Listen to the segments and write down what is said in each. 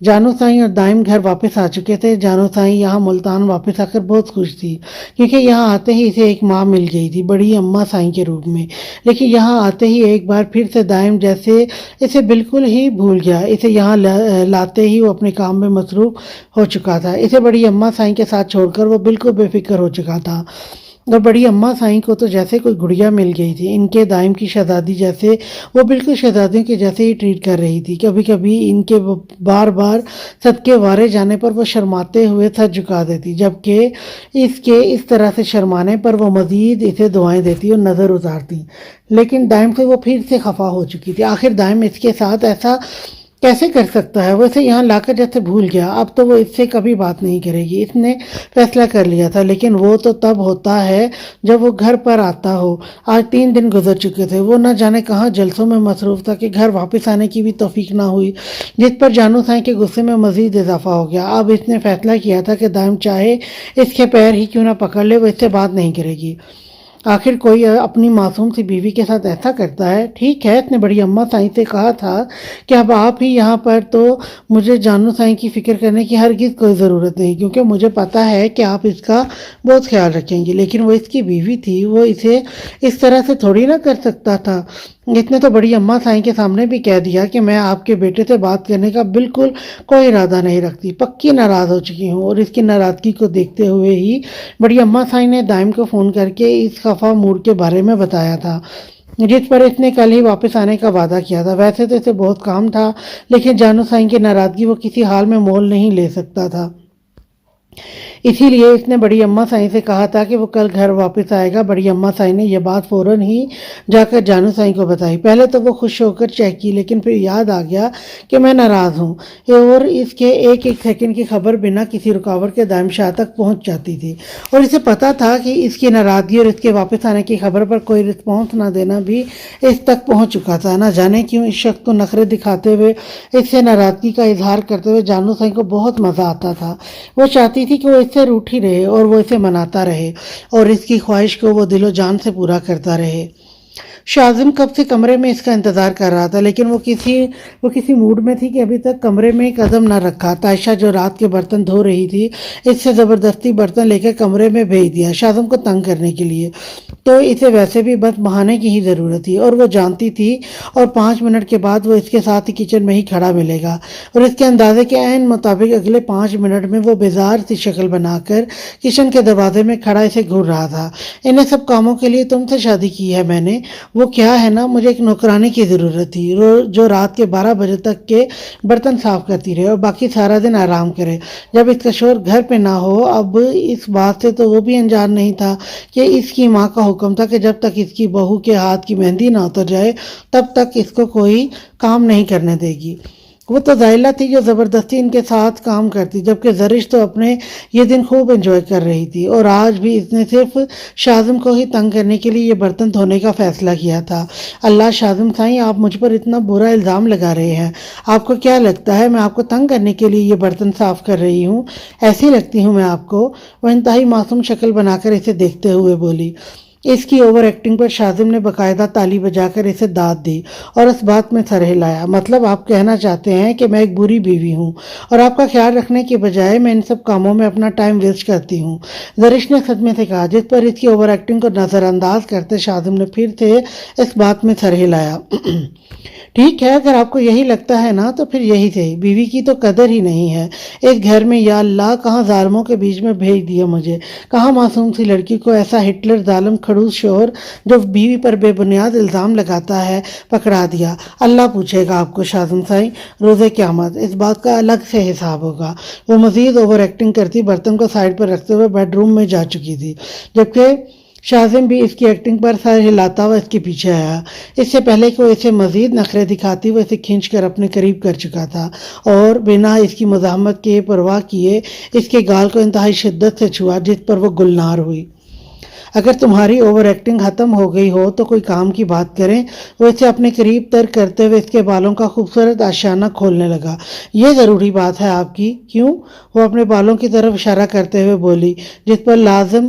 جانو سائیں اور دائم گھر واپس آ چکے تھے۔ جانو سائیں یہاں ملتان واپس آ کر بہت خوش تھی، کیونکہ یہاں آتے ہی اسے ایک ماں مل گئی تھی، بڑی اماں سائیں کے روپ میں۔ لیکن یہاں آتے ہی ایک بار پھر سے دائم جیسے اسے بالکل ہی بھول گیا۔ اسے یہاں لاتے ہی وہ اپنے کام میں مصروف ہو چکا تھا۔ اسے بڑی اماں سائیں کے ساتھ چھوڑ کر وہ بالکل بے فکر ہو چکا تھا، اور بڑی اماں سائیں کو تو جیسے کوئی گڑیا مل گئی تھی۔ ان کے دائم کی شہزادی جیسے وہ بالکل شہزادیوں کے جیسے ہی ٹریٹ کر رہی تھی۔ کبھی کبھی ان کے بار بار صدقے وارے جانے پر وہ شرماتے ہوئے سر جھکا دیتی، جبکہ اس کے اس طرح سے شرمانے پر وہ مزید اسے دعائیں دیتی اور نظر اتارتی۔ لیکن دائم سے وہ پھر سے خفا ہو چکی تھی۔ آخر دائم اس کے ساتھ ایسا کیسے کر سکتا ہے؟ وہ اسے یہاں لا کر جیسے بھول گیا، اب تو وہ اس سے کبھی بات نہیں کرے گی، اس نے فیصلہ کر لیا تھا۔ لیکن وہ تو تب ہوتا ہے جب وہ گھر پر آتا ہو۔ آج 3 دن گزر چکے تھے، وہ نہ جانے کہاں جلسوں میں مصروف تھا کہ گھر واپس آنے کی بھی توفیق نہ ہوئی، جس پر جانو سائیں کے غصے میں مزید اضافہ ہو گیا۔ اب اس نے فیصلہ کیا تھا کہ دائم چاہے اس کے پیر ہی کیوں نہ پکڑ لے، وہ اس سے بات نہیں کرے گی۔ آخر کوئی اپنی معصوم سی بیوی کے ساتھ ایسا کرتا ہے؟ ٹھیک ہے، اس نے بڑی اماں سائیں سے کہا تھا کہ اب آپ ہی یہاں پر تو مجھے جانو سائیں کی فکر کرنے کی ہرگز کوئی ضرورت نہیں، کیونکہ مجھے پتا ہے کہ آپ اس کا بہت خیال رکھیں گی۔ لیکن وہ اس کی بیوی تھی، وہ اسے اس طرح سے تھوڑی نہ کر سکتا تھا۔ اس نے تو بڑی اماں سائیں کے سامنے بھی کہہ دیا کہ میں آپ کے بیٹے سے بات کرنے کا بالکل کوئی ارادہ نہیں رکھتی، پکی ناراض ہو چکی ہوں۔ اور اس کی ناراضگی کو دیکھتے ہوئے ہی بڑی اماں سائیں نے دائم کو فون کر کے اس خفا موڈ کے بارے میں بتایا تھا، جس پر اس نے کل ہی واپس آنے کا وعدہ کیا تھا۔ ویسے تو اسے بہت کام تھا، لیکن جانو سائیں کی ناراضگی وہ کسی حال میں مول نہیں لے سکتا تھا۔ اسی لیے اس نے بڑی اماں سائیں سے کہا تھا کہ وہ کل گھر واپس آئے گا۔ بڑی اماں سائیں نے یہ بات فوراً ہی جا کر جانو سائیں کو بتائی۔ پہلے تو وہ خوش ہو کر چہکی، لیکن پھر یاد آ گیا کہ میں ناراض ہوں، اور اس کے ایک ایک سیکنڈ کی خبر بنا کسی رکاوٹ کے دائم شاہ تک پہنچ جاتی تھی، اور اسے پتا تھا کہ اس کی ناراضگی اور اس کے واپس آنے کی خبر پر کوئی رسپانس نہ دینا بھی اس تک پہنچ چکا تھا۔ نہ جانے کیوں اس شخص کو نخرے دکھاتے ہوئے، اس سے ناراضگی کا اظہار کرتے ہوئے جانو سائیں کو بہت مزہ آتا تھا۔ وہ چاہتی تھی کہ وہ اس سے روٹھی رہے اور وہ اسے مناتا رہے، اور اس کی خواہش کو وہ دل و جان سے پورا کرتا رہے۔ شاذم کب سے کمرے میں اس کا انتظار کر رہا تھا، لیکن وہ کسی موڈ میں تھی کہ ابھی تک کمرے میں قدم نہ رکھا۔ تائشہ جو رات کے برتن دھو رہی تھی، اس سے زبردستی برتن لے کر کمرے میں بھیج دیا شاذم کو تنگ کرنے کے لیے، تو اسے ویسے بھی بس بہانے کی ہی ضرورت تھی، اور وہ جانتی تھی، اور 5 منٹ کے بعد وہ اس کے ساتھ ہی کچن میں ہی کھڑا ملے گا، اور اس کے اندازے کے عین مطابق اگلے 5 منٹ میں وہ بیزار سی شکل بنا کر کچن کے دروازے میں کھڑا اسے گھور رہا تھا۔ انہیں سب کاموں کے لیے تم سے شادی کی ہے میں نے، وہ کیا ہے نا، مجھے ایک نوکرانی کی ضرورت تھی جو رات کے 12 بجے تک کے برتن صاف کرتی رہے اور باقی سارا دن آرام کرے جب اس کا شوہر گھر پہ نہ ہو۔ اب اس بات سے تو وہ بھی انجان نہیں تھا کہ اس کی ماں کا حکم تھا کہ جب تک اس کی بہو کے ہاتھ کی مہندی نہ اتر جائے تب تک اس کو کوئی کام نہیں کرنے دے گی۔ وہ تو زائلہ تھی جو زبردستی ان کے ساتھ کام کرتی، جبکہ زرش تو اپنے یہ دن خوب انجوائے کر رہی تھی، اور آج بھی اس نے صرف شاذم کو ہی تنگ کرنے کے لیے یہ برتن دھونے کا فیصلہ کیا تھا۔ اللہ شاذم سائیں، آپ مجھ پر اتنا برا الزام لگا رہے ہیں، آپ کو کیا لگتا ہے میں آپ کو تنگ کرنے کے لیے یہ برتن صاف کر رہی ہوں؟ ایسی لگتی ہوں میں آپ کو؟ وہ انتہائی معصوم شکل بنا کر اسے دیکھتے ہوئے بولی۔ اس کی اوور ایکٹنگ پر شاذم نے باقاعدہ تالی بجا کر اسے داد دی اور اس بات میں سر ہلایا۔ مطلب آپ کہنا چاہتے ہیں کہ میں ایک بری بیوی ہوں اور آپ کا خیال رکھنے کے بجائے میں ان سب کاموں میں اپنا ٹائم ویسٹ کرتی ہوں، زرش نے صدمے سے کہا، جس پر اس کی اوور ایکٹنگ کو نظر انداز کرتے شاذم نے پھر سے اس بات میں سر ہلایا۔ ٹھیک ہے، اگر آپ کو یہی لگتا ہے نا تو پھر یہی صحیح، بیوی کی تو قدر ہی نہیں ہے اس گھر میں، یا اللہ کہاں ظالموں کے بیچ میں بھیج دیا مجھے، کہاں معصوم سی لڑکی کو ایسا ہٹلر ظالم کھڑوس شوہر جو بیوی پر بے بنیاد الزام لگاتا ہے پکڑا دیا۔ اللہ پوچھے گا آپ کو شاذم سائیں روز قیامت، اس بات کا الگ سے حساب ہوگا۔ وہ مزید اوور ایکٹنگ کرتی برتن کو سائڈ پر رکھتے ہوئے بیڈ روم میں جا چکی تھی، جبکہ شاذم بھی اس کی ایکٹنگ پر سر ہلاتا ہوا اس کے پیچھے آیا۔ اس سے پہلے کہ وہ اسے مزید نخرے دکھاتی وہ اسے کھینچ کر اپنے قریب کر چکا تھا اور بنا اس کی مزاحمت کے پرواہ کیے اس کے گال کو انتہائی شدت سے چھوا، جس پر وہ گلنار ہوئی۔ اگر تمہاری اوور ایکٹنگ ختم ہو گئی ہو تو کوئی کام کی بات کریں۔ وہ اسے اپنے قریب تر کرتے ہوئے اس کے بالوں کا خوبصورت آشیانہ کھولنے لگا۔ یہ ضروری بات ہے آپ کی؟ کیوں؟ وہ اپنے بالوں کی طرف اشارہ کرتے ہوئے بولی، جس پر لازم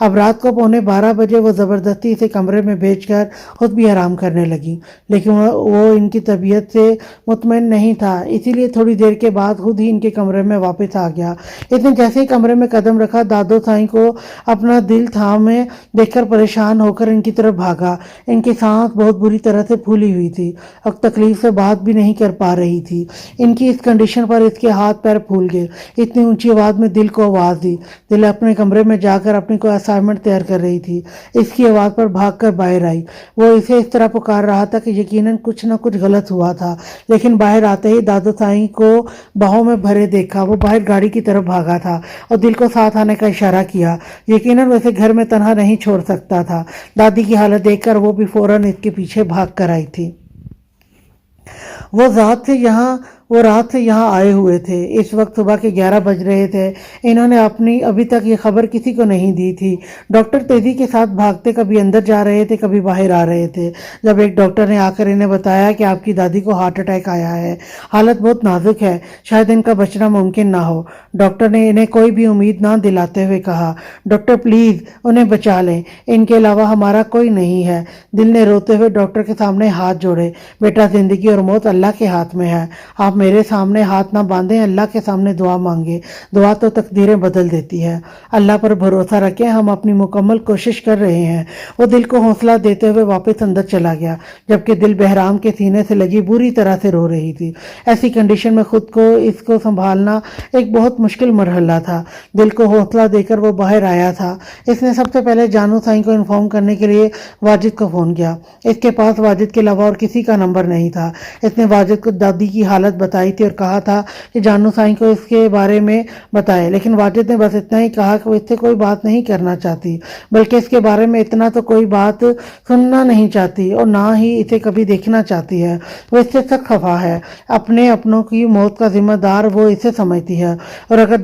اب رات کو 11:15 وہ زبردستی اسے کمرے میں بھیج کر خود بھی آرام کرنے لگی، لیکن وہ ان کی طبیعت سے مطمئن نہیں تھا، اسی لیے تھوڑی دیر کے بعد خود ہی ان کے کمرے میں واپس آ گیا۔ اس نے جیسے ہی کمرے میں قدم رکھا، دادو سائیں کو اپنا دل تھامے دیکھ کر پریشان ہو کر ان کی طرف بھاگا۔ ان کی سانس بہت بری طرح سے پھولی ہوئی تھی اور تکلیف سے بات بھی نہیں کر پا رہی تھی۔ ان کی اس کنڈیشن پر اس کے ہاتھ پیر پھول گئے۔ اتنی اونچی آواز میں دل کو آواز دی۔ دل اپنے کمرے میں جا کر اپنی کوئی اسائنمنٹ تیار کر رہی تھی۔ اس کی آواز پر بھاگ کر باہر آئی۔ وہ اسے اس طرح پکار رہا تھا کہ یقیناً کچھ نہ کچھ غلط ہوا تھا، لیکن باہر آتے ہی دادو سائیں کو باہوں میں بھرے دیکھا۔ وہ باہر گاڑی کی طرف بھاگا تھا اور دل کو ساتھ آنے کا اشارہ کیا۔ یقیناً وہ اسے گھر میں تنہا نہیں چھوڑ سکتا تھا۔ دادی کی حالت دیکھ کر وہ بھی فوراً اس کے پیچھے بھاگ کر آئی تھی۔ وہ رات سے یہاں آئے ہوئے تھے۔ اس وقت صبح کے 11 بج رہے تھے۔ انہوں نے اپنی ابھی تک یہ خبر کسی کو نہیں دی تھی۔ ڈاکٹر تیزی کے ساتھ بھاگتے کبھی اندر جا رہے تھے، کبھی باہر آ رہے تھے۔ جب ایک ڈاکٹر نے آ کر انہیں بتایا کہ آپ کی دادی کو ہارٹ اٹیک آیا ہے، حالت بہت نازک ہے، شاید ان کا بچنا ممکن نہ ہو، ڈاکٹر نے انہیں کوئی بھی امید نہ دلاتے ہوئے کہا، ڈاکٹر پلیز انہیں بچا لیں، ان کے علاوہ ہمارا کوئی نہیں ہے۔ دل نے روتے ہوئے ڈاکٹر کے سامنے ہاتھ جوڑے۔ بیٹا، زندگی اور موت اللہ کے ہاتھ میں ہے، آپ میرے سامنے ہاتھ نہ باندھیں، اللہ کے سامنے دعا مانگے، دعا تو تقدیریں بدل دیتی ہے۔ اللہ پر بھروسہ رکھیں، ہم اپنی مکمل کوشش کر رہے ہیں۔ وہ دل کو حوصلہ دیتے ہوئے واپس اندر چلا گیا، جبکہ دل بہرام کے سینے سے لگی بری طرح سے رو رہی تھی۔ ایسی کنڈیشن میں خود کو اس کو سنبھالنا ایک بہت مشکل مرحلہ تھا۔ دل کو حوصلہ دے کر وہ باہر آیا تھا۔ اس نے سب سے پہلے جانو سائیں کو انفارم کرنے کے لیے واجد کو فون کیا۔ اس کے پاس واجد کے علاوہ اور کسی کا نمبر نہیں تھا۔ اس نے واجد کو دادی کی حالت بتائی تھی اور کہا تھا کہ جانو سائیں کو اس کے بارے میں بتائے، لیکن واجد نے بس اتنا ہی کہا کہ وہ اس سے کوئی بات نہیں کرنا چاہتی، بلکہ اس کے بارے میں اتنا تو کوئی بات سننا نہیں چاہتی اور نہ ہی اسے کبھی دیکھنا چاہتی ہے۔ وہ اس سے سخت خفا ہے، اپنے اپنوں کی موت کا ذمہ دار وہ اسے سمجھتی ہے، اور اگر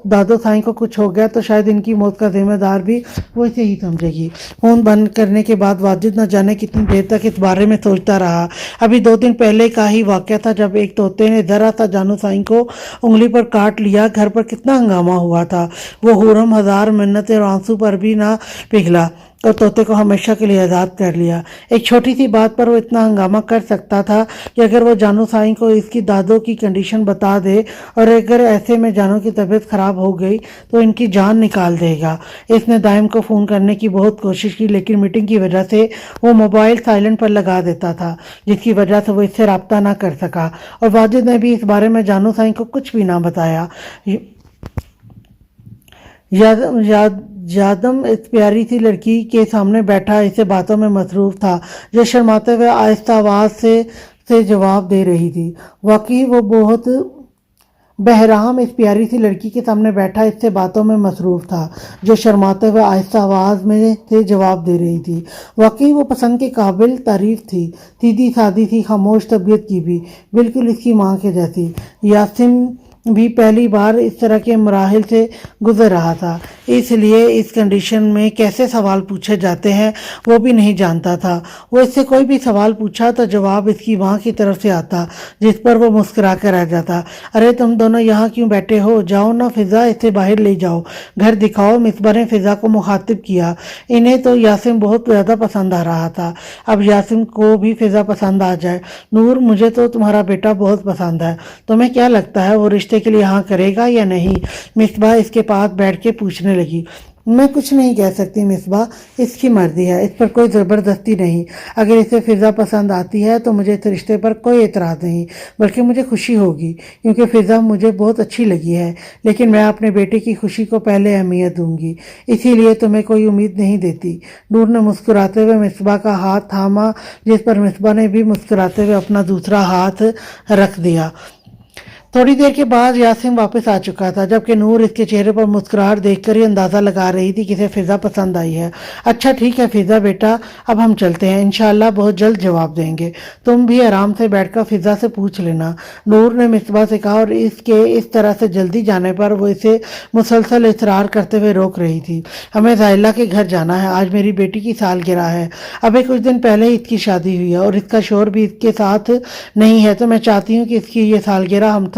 دادو سائیں کو کچھ ہو گیا تو شاید ان کی موت کا ذمہ دار بھی وہ اسے ہی سمجھے گی۔ فون بند کرنے کے بعد واجد نہ جانے کتنی دیر تک اس بارے میں سوچتا رہا۔ ابھی 2 دن پہلے کا ہی واقعہ تھا جب ایک طوطے نے ذرا سا جانو سائیں کو انگلی پر کاٹ لیا۔ گھر پر کتنا ہنگامہ ہوا تھا، وہ حورم ہزار منتیں اور آنسو پر بھی نہ پگھلا اور طوطے کو ہمیشہ کے لیے آزاد کر لیا۔ ایک چھوٹی سی بات پر وہ اتنا ہنگامہ کر سکتا تھا کہ اگر وہ جانو سائیں کو اس کی دادو کی کنڈیشن بتا دے اور اگر ایسے میں جانو کی طبیعت خراب ہو گئی تو ان کی جان نکال دے گا۔ اس نے دائم کو فون کرنے کی بہت کوشش کی، لیکن میٹنگ کی وجہ سے وہ موبائل سائلنٹ پر لگا دیتا تھا، جس کی وجہ سے وہ اس سے رابطہ نہ کر سکا، اور واجد نے بھی اس بارے میں جانو سائیں کو کچھ بھی نہ بتایا۔ یادم اس پیاری سی لڑکی کے سامنے بیٹھا اسے باتوں میں مصروف تھا، جو شرماتے ہوئے آہستہ آواز سے جواب دے رہی تھی۔ واقعی وہ بہت بہرام اس پیاری سی لڑکی کے سامنے بیٹھا اس سے باتوں میں مصروف تھا، جو شرماتے ہوئے آہستہ آواز میں سے جواب دے رہی تھی۔ واقعی وہ پسند کے قابل تعریف تھی، سیدھی سادی تھی، خاموش طبیعت کی بھی، بالکل اس کی ماں کے جیسی۔ یاسم بھی پہلی بار اس طرح کے مراحل سے گزر رہا تھا، اس لیے اس کنڈیشن میں کیسے سوال پوچھے جاتے ہیں وہ بھی نہیں جانتا تھا۔ وہ اس سے کوئی بھی سوال پوچھا تو جواب اس کی ماں کی طرف سے آتا، جس پر وہ مسکرا کر رہ جاتا۔ ارے تم دونوں یہاں کیوں بیٹھے ہو؟ جاؤ نا فضا، اسے باہر لے جاؤ، گھر دکھاؤ۔ مصباح نے فضا کو مخاطب کیا۔ انہیں تو یاسم بہت زیادہ پسند آ رہا تھا، اب یاسم کو بھی فضا پسند آ جائے۔ نور، مجھے تو تمہارا بیٹا بہت پسند ہے، تمہیں کیا لگتا ہے وہ رشتے کے لیے ہاں کرے گا یا نہیں؟ مصباح اس کے پاس بیٹھ کے پوچھنے لگی۔ میں کچھ نہیں کہہ سکتی مصباح، اس کی مرضی ہے، اس پر کوئی زبردستی نہیں۔ اگر اسے فضا پسند آتی ہے تو مجھے اس رشتے پر کوئی اعتراض نہیں، بلکہ مجھے خوشی ہوگی، کیونکہ فضا مجھے بہت اچھی لگی ہے، لیکن میں اپنے بیٹے کی خوشی کو پہلے اہمیت دوں گی، اسی لیے تمہیں کوئی امید نہیں دیتی۔ نور نے مسکراتے ہوئے مصباح کا ہاتھ تھاما، جس پر مصباح نے بھی مسکراتے ہوئے اپنا دوسرا ہاتھ رکھ دیا۔ تھوڑی دیر کے بعد یاسم واپس آ چکا تھا، جبکہ نور اس کے چہرے پر مسکراہٹ دیکھ کر ہی اندازہ لگا رہی تھی کہ اسے فضا پسند آئی ہے۔ اچھا ٹھیک ہے فضا بیٹا، اب ہم چلتے ہیں، انشاءاللہ بہت جلد جواب دیں گے، تم بھی آرام سے بیٹھ کر فضا سے پوچھ لینا، نور نے مصباح سے کہا، اور اس کے اس طرح سے جلدی جانے پر وہ اسے مسلسل اصرار کرتے ہوئے روک رہی تھی۔ ہمیں زائلہ کے گھر جانا ہے، آج میری بیٹی کی سالگرہ ہے، ابھی کچھ دن پہلے ہی اس کی شادی ہوئی ہے اور اس کا شوہر بھی اس کے ساتھ نہیں ہے، تو میں چاہتی ہوں کہ اس کی یہ سالگرہ ہم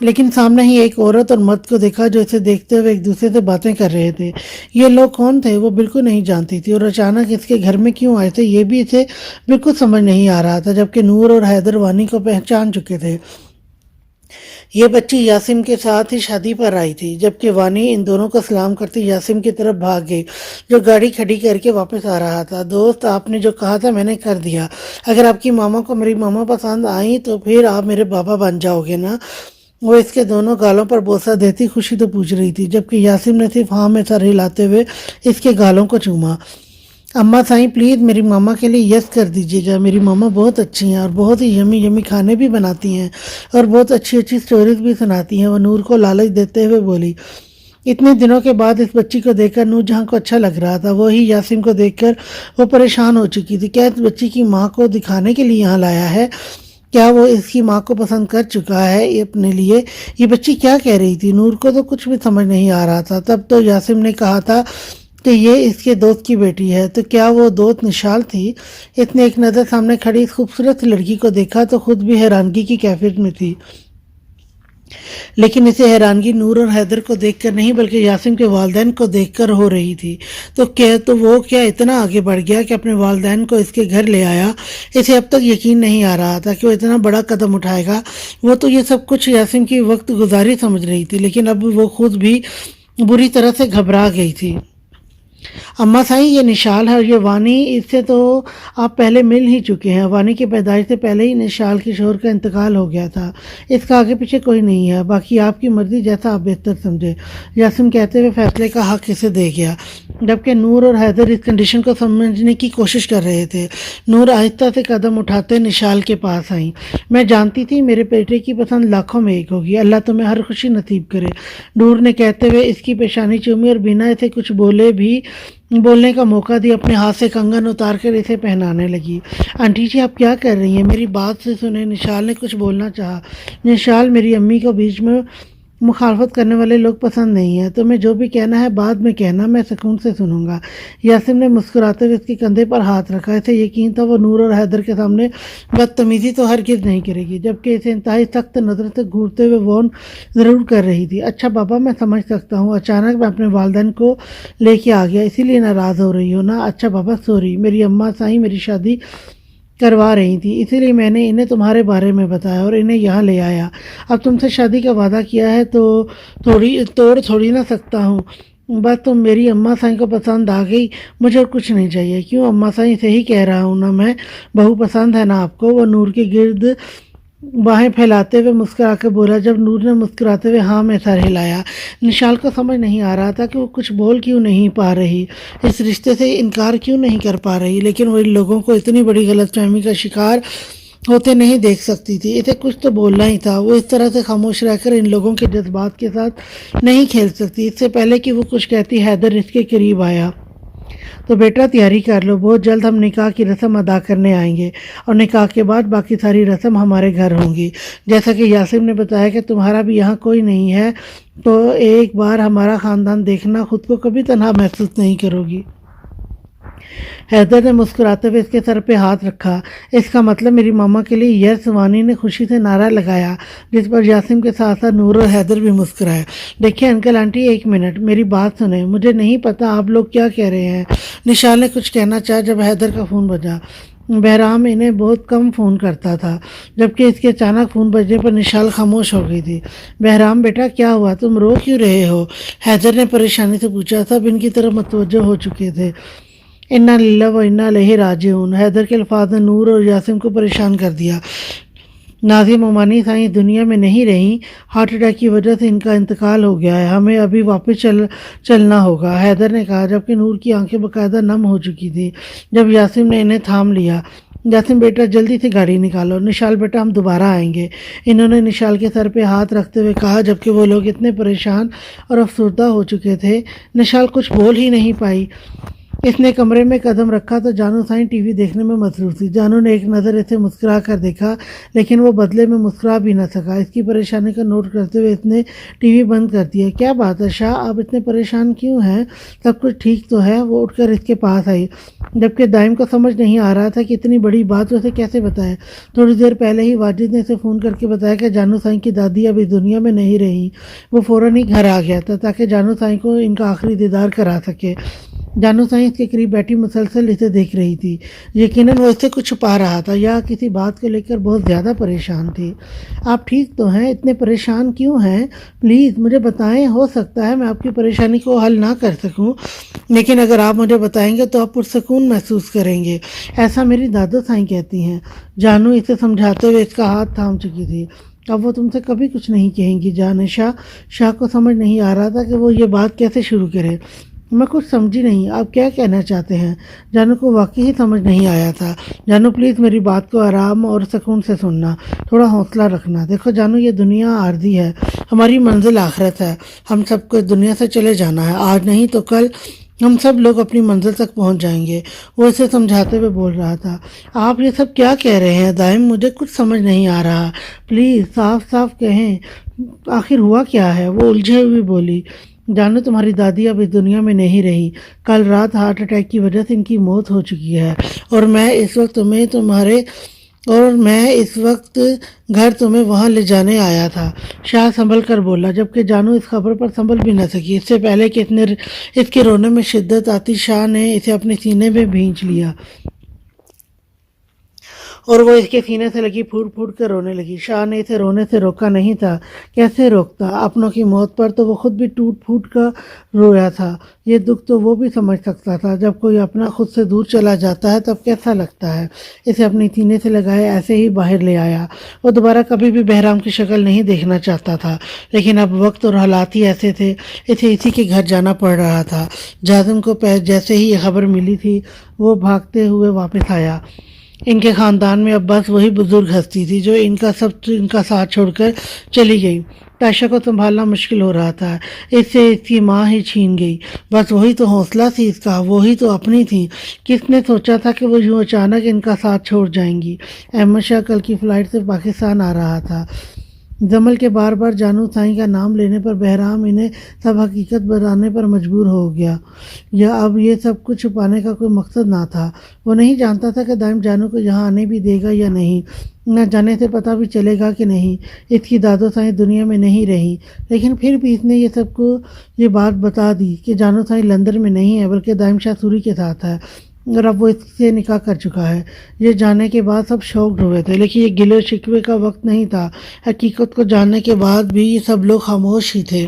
لیکن سامنے ہی ایک عورت اور مرد کو دیکھا جو اسے دیکھتے ہوئے ایک دوسرے سے باتیں کر رہے تھے۔ یہ لوگ کون تھے وہ بالکل نہیں جانتی تھی، اور اچانک اس کے گھر میں کیوں آئے تھے یہ بھی اسے بالکل سمجھ نہیں آ رہا تھا، جبکہ نور اور حیدر وانی کو پہچان چکے تھے۔ یہ بچی یاسم کے ساتھ ہی شادی پر آئی تھی، جبکہ وانی ان دونوں کو سلام کرتی یاسم کی طرف بھاگ گئی جو گاڑی کھڑی کر کے واپس آ رہا تھا۔ دوست، آپ نے جو کہا تھا میں نے کر دیا۔ اگر آپ کی ماما کو میری ماما پسند آئی تو پھر آپ میرے بابا بن جاؤ گے نا؟ وہ اس کے دونوں گالوں پر بوسہ دیتی خوشی تو پوچھ رہی تھی، جبکہ یاسم نے صرف ہاں میں سر ہلاتے ہوئے اس کے گالوں کو چوما۔ اماں سائیں پلیز میری ماما کے لیے یس کر دیجیے گا، میری ماما بہت اچھی ہیں اور بہت ہی یمی یمی کھانے بھی بناتی ہیں اور بہت اچھی اچھی سٹوریز بھی سناتی ہیں، وہ نور کو لالچ دیتے ہوئے بولی۔ اتنے دنوں کے بعد اس بچی کو دیکھ کر نور جہاں کو اچھا لگ رہا تھا، وہی یاسم کو دیکھ کر وہ پریشان ہو چکی تھی۔ کیا اس بچی کی ماں کو دکھانے کے لیے یہاں لایا ہے؟ کیا وہ اس کی ماں کو پسند کر چکا ہے اپنے لیے؟ یہ بچی کیا کہہ رہی تھی؟ نور کو تو کچھ بھی سمجھ نہیں آ رہا تھا۔ تب تو یاسم نے کہا تھا کہ یہ اس کے دوست کی بیٹی ہے، تو کیا وہ دوست نشال تھی؟ اس نے ایک نظر سامنے کھڑی اس خوبصورت لڑکی کو دیکھا تو خود بھی حیرانگی کی کیفیت میں تھی، لیکن اسے حیرانگی نور اور حیدر کو دیکھ کر نہیں بلکہ یاسم کے والدین کو دیکھ کر ہو رہی تھی۔ تو وہ کیا اتنا آگے بڑھ گیا کہ اپنے والدین کو اس کے گھر لے آیا؟ اسے اب تک یقین نہیں آ رہا تھا کہ وہ اتنا بڑا قدم اٹھائے گا۔ وہ تو یہ سب کچھ یاسم کی وقت گزاری سمجھ رہی تھی، لیکن اب وہ خود بھی بری طرح سے گھبرا گئی تھی۔ اماں سائیں یہ نشال ہے اور یہ وانی، اس سے تو آپ پہلے مل ہی چکے ہیں۔ وانی کی پیدائش سے پہلے ہی نشال کے شوہر کا انتقال ہو گیا تھا، اس کا آگے پیچھے کوئی نہیں ہے، باقی آپ کی مرضی جیسا آپ بہتر سمجھے، یاسم کہتے ہوئے فیصلے کا حق اسے دے گیا، جبکہ نور اور حیدر اس کنڈیشن کو سمجھنے کی کوشش کر رہے تھے۔ نور آہستہ سے قدم اٹھاتے نشال کے پاس آئیں۔ میں جانتی تھی میرے بیٹے کی پسند لاکھوں میں ایک ہوگی، اللہ تمہیں ہر خوشی نصیب کرے، نور نے کہتے ہوئے اس کی پیشانی چومی اور بنا اسے کچھ بولنے کا موقع دی اپنے ہاتھ سے کنگن اتار کر اسے پہنانے لگی۔ آنٹی جی آپ کیا کر رہی ہیں؟ میری بات سے سنیں، نشال نے کچھ بولنا چاہا۔ نشال، میری امی کو بیچ میں مخالفت کرنے والے لوگ پسند نہیں ہیں، تمہیں جو بھی کہنا ہے بعد میں کہنا، میں سکون سے سنوں گا۔ یاسم نے مسکراتے ہوئے اس کے کندھے پر ہاتھ رکھا، اسے یقین تھا وہ نور اور حیدر کے سامنے بدتمیزی تو ہرگز نہیں کرے گی، جبکہ اسے انتہائی سخت نظر سے گھورتے ہوئے وارن ضرور کر رہی تھی۔ اچھا بابا میں سمجھ سکتا ہوں، اچانک میں اپنے والدین کو لے کے آ گیا اسی لیے ناراض ہو رہی ہو نا؟ اچھا بابا سوری، میری اماں سائیں میری شادی کروا رہی تھی، اسی لیے میں نے انہیں تمہارے بارے میں بتایا اور انہیں یہاں لے آیا۔ اب تم سے شادی کا وعدہ کیا ہے تو توڑ تھوڑی نہ سکتا ہوں، بس تم میری اماں سائیں کو پسند آ گئی، مجھے اور کچھ نہیں چاہیے۔ کیوں اماں سائیں، صحیح کہہ رہا ہوں نا میں؟ بہو پسند ہے نا آپ کو؟ وہ نور کے گرد باہیں پھیلاتے ہوئے مسکرا کر بولا۔ جب نور نے مسکراتے ہوئے ہاں میں سر ہلایا، نشال کو سمجھ نہیں آ رہا تھا کہ وہ کچھ بول کیوں نہیں پا رہی، اس رشتے سے انکار کیوں نہیں کر پا رہی، لیکن وہ ان لوگوں کو اتنی بڑی غلط فہمی کا شکار ہوتے نہیں دیکھ سکتی تھی۔ اسے کچھ تو بولنا ہی تھا، وہ اس طرح سے خاموش رہ کر ان لوگوں کے جذبات کے ساتھ نہیں کھیل سکتی۔ اس سے پہلے کہ وہ کچھ کہتی حیدر اس کے قریب آیا۔ تو بیٹا تیاری کر لو، بہت جلد ہم نکاح کی رسم ادا کرنے آئیں گے اور نکاح کے بعد باقی ساری رسم ہمارے گھر ہوں گی۔ جیسا کہ یاسم نے بتایا کہ تمہارا بھی یہاں کوئی نہیں ہے، تو ایک بار ہمارا خاندان دیکھنا، خود کو کبھی تنہا محسوس نہیں کرو گی۔ حیدر نے مسکراتے ہوئے اس کے سر پہ ہاتھ رکھا۔ اس کا مطلب میری ماما کے لیے یس، وانی نے خوشی سے نعرہ لگایا، جس پر یاسم کے ساتھ ساتھ نور اور حیدر بھی مسکرائے۔ دیکھیں انکل آنٹی ایک منٹ، میری بات سنیں، مجھے نہیں پتا آپ لوگ کیا کہہ رہے ہیں۔ نشال نے کچھ کہنا چاہا جب حیدر کا فون بجا۔ بہرام انہیں بہت کم فون کرتا تھا، جبکہ اس کے اچانک فون بجنے پر نشال خاموش ہو گئی تھی۔ بہرام بیٹا کیا ہوا، تم رو کیوں رہے ہو؟ حیدر نے پریشانی سے پوچھا۔ سب ان کی طرف متوجہ ہو چکے تھے۔ انا للہ و انا الیہ راجعون، حیدر کے الفاظ نے نور اور یاسم کو پریشان کر دیا۔ ناظم عمانی سائیں دنیا میں نہیں رہیں، ہارٹ اٹیک کی وجہ سے ان کا انتقال ہو گیا ہے، ہمیں ابھی واپس چلنا ہوگا، حیدر نے کہا، جبکہ نور کی آنکھیں باقاعدہ نم ہو چکی تھی جب یاسم نے انہیں تھام لیا۔ یاسم بیٹا جلدی سے گاڑی نکالو، نشال بیٹا ہم دوبارہ آئیں گے، انہوں نے نشال کے سر پہ ہاتھ رکھتے ہوئے کہا، جبکہ وہ لوگ اتنے پریشان اور افسردہ ہو چکے تھے۔ نشال کچھ بول ہی نہیں پائی، اس نے کمرے میں قدم رکھا تو جانو سائیں ٹی وی دیکھنے میں مصروف تھی۔ جانو نے ایک نظر اسے مسکرا کر دیکھا لیکن وہ بدلے میں مسکرا بھی نہ سکا۔ اس کی پریشانی کو نوٹ کرتے ہوئے اس نے ٹی وی بند کر دیا۔ کیا بات ہے شاہ، آپ اتنے پریشان کیوں ہیں؟ سب کچھ ٹھیک تو ہے؟ وہ اٹھ کر اس کے پاس آئی، جبکہ دائم کو سمجھ نہیں آ رہا تھا کہ اتنی بڑی بات اسے کیسے بتائے۔ تھوڑی دیر پہلے ہی واجد نے اسے فون کر کے بتایا کہ جانو سائیں کی دادی اب اس دنیا میں نہیں رہی۔ وہ فوراً ہی گھر آ گیا تھا تاکہ جانو سائیں کو ان کا آخری دیدار کرا سکے۔ جانو سائیں اس کے قریب بیٹھی مسلسل اسے دیکھ رہی تھی۔ یقیناً وہ اس سے کچھ چھپا رہا تھا یا کسی بات کو لے کر بہت زیادہ پریشان تھی۔ آپ ٹھیک تو ہیں؟ اتنے پریشان کیوں ہیں؟ پلیز مجھے بتائیں، ہو سکتا ہے میں آپ کی پریشانی کو حل نہ کر سکوں، لیکن اگر آپ مجھے بتائیں گے تو آپ پرسکون محسوس کریں گے، ایسا میری دادو سائیں کہتی ہیں۔ جانو اسے سمجھاتے ہوئے اس کا ہاتھ تھام چکی تھی۔ اب وہ تم سے کبھی کچھ نہیں کہیں گی جان شاہ۔ شاہ کو سمجھ نہیں آ رہا تھا کہ وہ یہ بات کیسے شروع کرے۔ میں کچھ سمجھی نہیں، آپ کیا کہنا چاہتے ہیں؟ جانو کو واقعی سمجھ نہیں آیا تھا۔ جانو پلیز میری بات کو آرام اور سکون سے سننا، تھوڑا حوصلہ رکھنا۔ دیکھو جانو، یہ دنیا عارضی ہے، ہماری منزل آخرت ہے۔ ہم سب کو دنیا سے چلے جانا ہے، آج نہیں تو کل ہم سب لوگ اپنی منزل تک پہنچ جائیں گے۔ وہ اسے سمجھاتے ہوئے بول رہا تھا۔ آپ یہ سب کیا کہہ رہے ہیں دائم؟ مجھے کچھ سمجھ نہیں آ رہا، پلیز صاف صاف کہیں، آخر ہوا کیا ہے؟ وہ الجھے ہوئی بولی۔ جانو تمہاری دادی اب اس دنیا میں نہیں رہی، کل رات ہارٹ اٹیک کی وجہ سے ان کی موت ہو چکی ہے، اور میں اس وقت گھر تمہیں وہاں لے جانے آیا تھا۔ شاہ سنبھل کر بولا، جبکہ جانو اس خبر پر سنبھل بھی نہ سکی۔ اس سے پہلے کہ اس کے رونے میں شدت آتی، شاہ نے اسے اپنے سینے میں بھینچ لیا اور وہ اس کے سینے سے لگی پھوٹ پھوٹ کر رونے لگی۔ شاہ نے اسے رونے سے روکا نہیں تھا، کیسے روکتا؟ اپنوں کی موت پر تو وہ خود بھی ٹوٹ پھوٹ کر رویا تھا۔ یہ دکھ تو وہ بھی سمجھ سکتا تھا، جب کوئی اپنا خود سے دور چلا جاتا ہے تب کیسا لگتا ہے۔ اسے اپنے سینے سے لگائے ایسے ہی باہر لے آیا۔ وہ دوبارہ کبھی بھی بہرام کی شکل نہیں دیکھنا چاہتا تھا، لیکن اب وقت اور حالات ہی ایسے تھے، اسے اسی کے گھر جانا پڑ رہا تھا۔ جاظم کو جیسے ہی یہ خبر ملی تھی وہ بھاگتے ہوئے واپس آیا۔ ان کے خاندان میں اب بس وہی بزرگ ہستی تھی جو ان کا ساتھ چھوڑ کر چلی گئی۔ تائشہ کو سنبھالنا مشکل ہو رہا تھا، اس سے اس کی ماں ہی چھین گئی۔ بس وہی تو حوصلہ تھی اس کا، وہی تو اپنی تھی۔ کس نے سوچا تھا کہ وہ یوں اچانک ان کا ساتھ چھوڑ جائیں گی؟ احمد شاہ کل کی فلائٹ سے پاکستان آ رہا تھا۔ جمل کے بار بار جانو سائیں کا نام لینے پر بہرام انہیں سب حقیقت بتانے پر مجبور ہو گیا، یا اب یہ سب کچھ چھپانے کا کوئی مقصد نہ تھا۔ وہ نہیں جانتا تھا کہ دائم جانو کو یہاں آنے بھی دے گا یا نہیں، نہ جانے سے پتہ بھی چلے گا کہ نہیں۔ اس کی دادو سائیں دنیا میں نہیں رہی، لیکن پھر بھی اس نے یہ سب کو یہ بات بتا دی کہ جانو سائیں لندن میں نہیں ہے بلکہ دائم شاہ سوری کے ساتھ ہے، اور اب وہ اس سے نکاح کر چکا ہے۔ یہ جاننے کے بعد سب شوکڈ ہوئے تھے، لیکن یہ گلے و شکوے کا وقت نہیں تھا۔ حقیقت کو جاننے کے بعد بھی یہ سب لوگ خاموش ہی تھے۔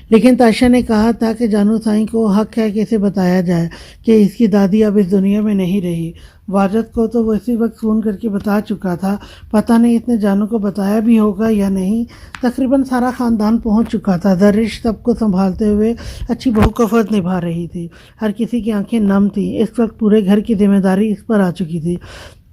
لیکن تائشہ نے کہا تھا کہ جانو سائیں کو حق ہے کہ اسے بتایا جائے کہ اس کی دادی اب اس دنیا میں نہیں رہی۔ واجد کو تو وہ اسی وقت فون کر کے بتا چکا تھا، پتہ نہیں اس نے جانو کو بتایا بھی ہوگا یا نہیں۔ تقریباً سارا خاندان پہنچ چکا تھا۔ زرش سب کو سنبھالتے ہوئے اچھی بہو کا فرض نبھا رہی تھی۔ ہر کسی کی آنکھیں نم تھیں، اس وقت پورے گھر کی ذمہ داری اس پر آ چکی تھی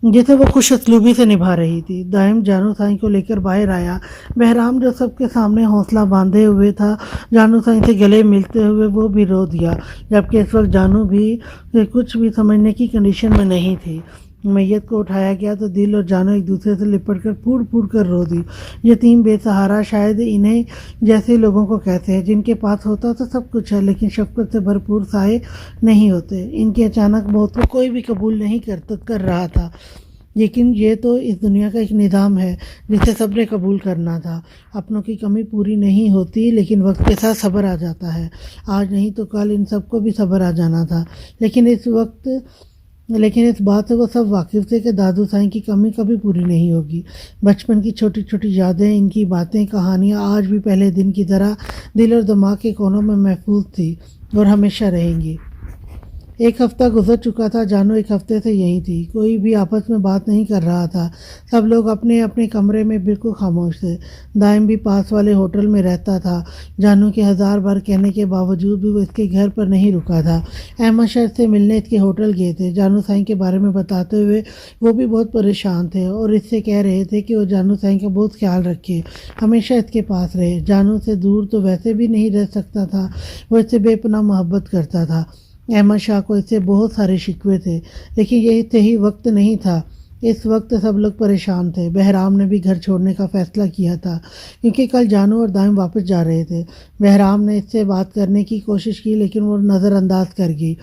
جسے وہ خوش اسلوبی سے نبھا رہی تھی۔ دائم جانو سائیں کو لے کر باہر آیا۔ بہرام جو سب کے سامنے حوصلہ باندھے ہوئے تھا، جانو سائیں سے گلے ملتے ہوئے وہ بھی رو دیا، جبکہ اس وقت جانو بھی کچھ بھی سمجھنے کی کنڈیشن میں نہیں تھی۔ میت کو اٹھایا گیا تو دل اور جانو ایک دوسرے سے لپٹ کر پھوٹ پھوٹ کر رو دی۔ یتیم بے سہارا شاید انہیں جیسے لوگوں کو کہتے ہیں جن کے پاس ہوتا تو سب کچھ ہے لیکن شفقت سے بھرپور سائے نہیں ہوتے۔ ان کی اچانک موت کو کوئی بھی قبول نہیں کر رہا تھا، لیکن یہ تو اس دنیا کا ایک نظام ہے جسے سب نے قبول کرنا تھا۔ اپنوں کی کمی پوری نہیں ہوتی، لیکن وقت کے ساتھ صبر آ جاتا ہے۔ آج نہیں تو کل ان سب کو بھی صبر آ جانا تھا، لیکن اس بات سے وہ سب واقف تھے کہ دادو سائیں کی کمی کبھی پوری نہیں ہوگی۔ بچپن کی چھوٹی چھوٹی یادیں، ان کی باتیں، کہانیاں آج بھی پہلے دن کی طرح دل اور دماغ کے کونوں میں محفوظ تھی اور ہمیشہ رہیں گی۔ ایک ہفتہ گزر چکا تھا، جانو ایک ہفتے سے یہیں تھی، کوئی بھی آپس میں بات نہیں کر رہا تھا، سب لوگ اپنے اپنے کمرے میں بالکل خاموش تھے۔ دائم بھی پاس والے ہوٹل میں رہتا تھا، جانو کے ہزار بار کہنے کے باوجود بھی وہ اس کے گھر پر نہیں رکا تھا۔ احمد شاہ سے ملنے اس کے ہوٹل گئے تھے، جانو سائیں کے بارے میں بتاتے ہوئے وہ بھی بہت پریشان تھے اور اس سے کہہ رہے تھے کہ وہ جانو سائیں کا بہت خیال رکھے، ہمیشہ اس کے پاس رہے۔ جانو سے دور تو ویسے بھی نہیں رہ سکتا تھا، وہ اس سے بے پناہ محبت کرتا تھا۔ احمد شاہ کو اس سے بہت سارے شکوے تھے، لیکن یہ صحیح وقت نہیں تھا۔ اس وقت سب لوگ پریشان تھے۔ بہرام نے بھی گھر چھوڑنے کا فیصلہ کیا تھا کیونکہ کل جانو اور دائم واپس جا رہے تھے۔ بہرام نے اس سے بات کرنے کی کوشش کی لیکن وہ نظر انداز کر گئی۔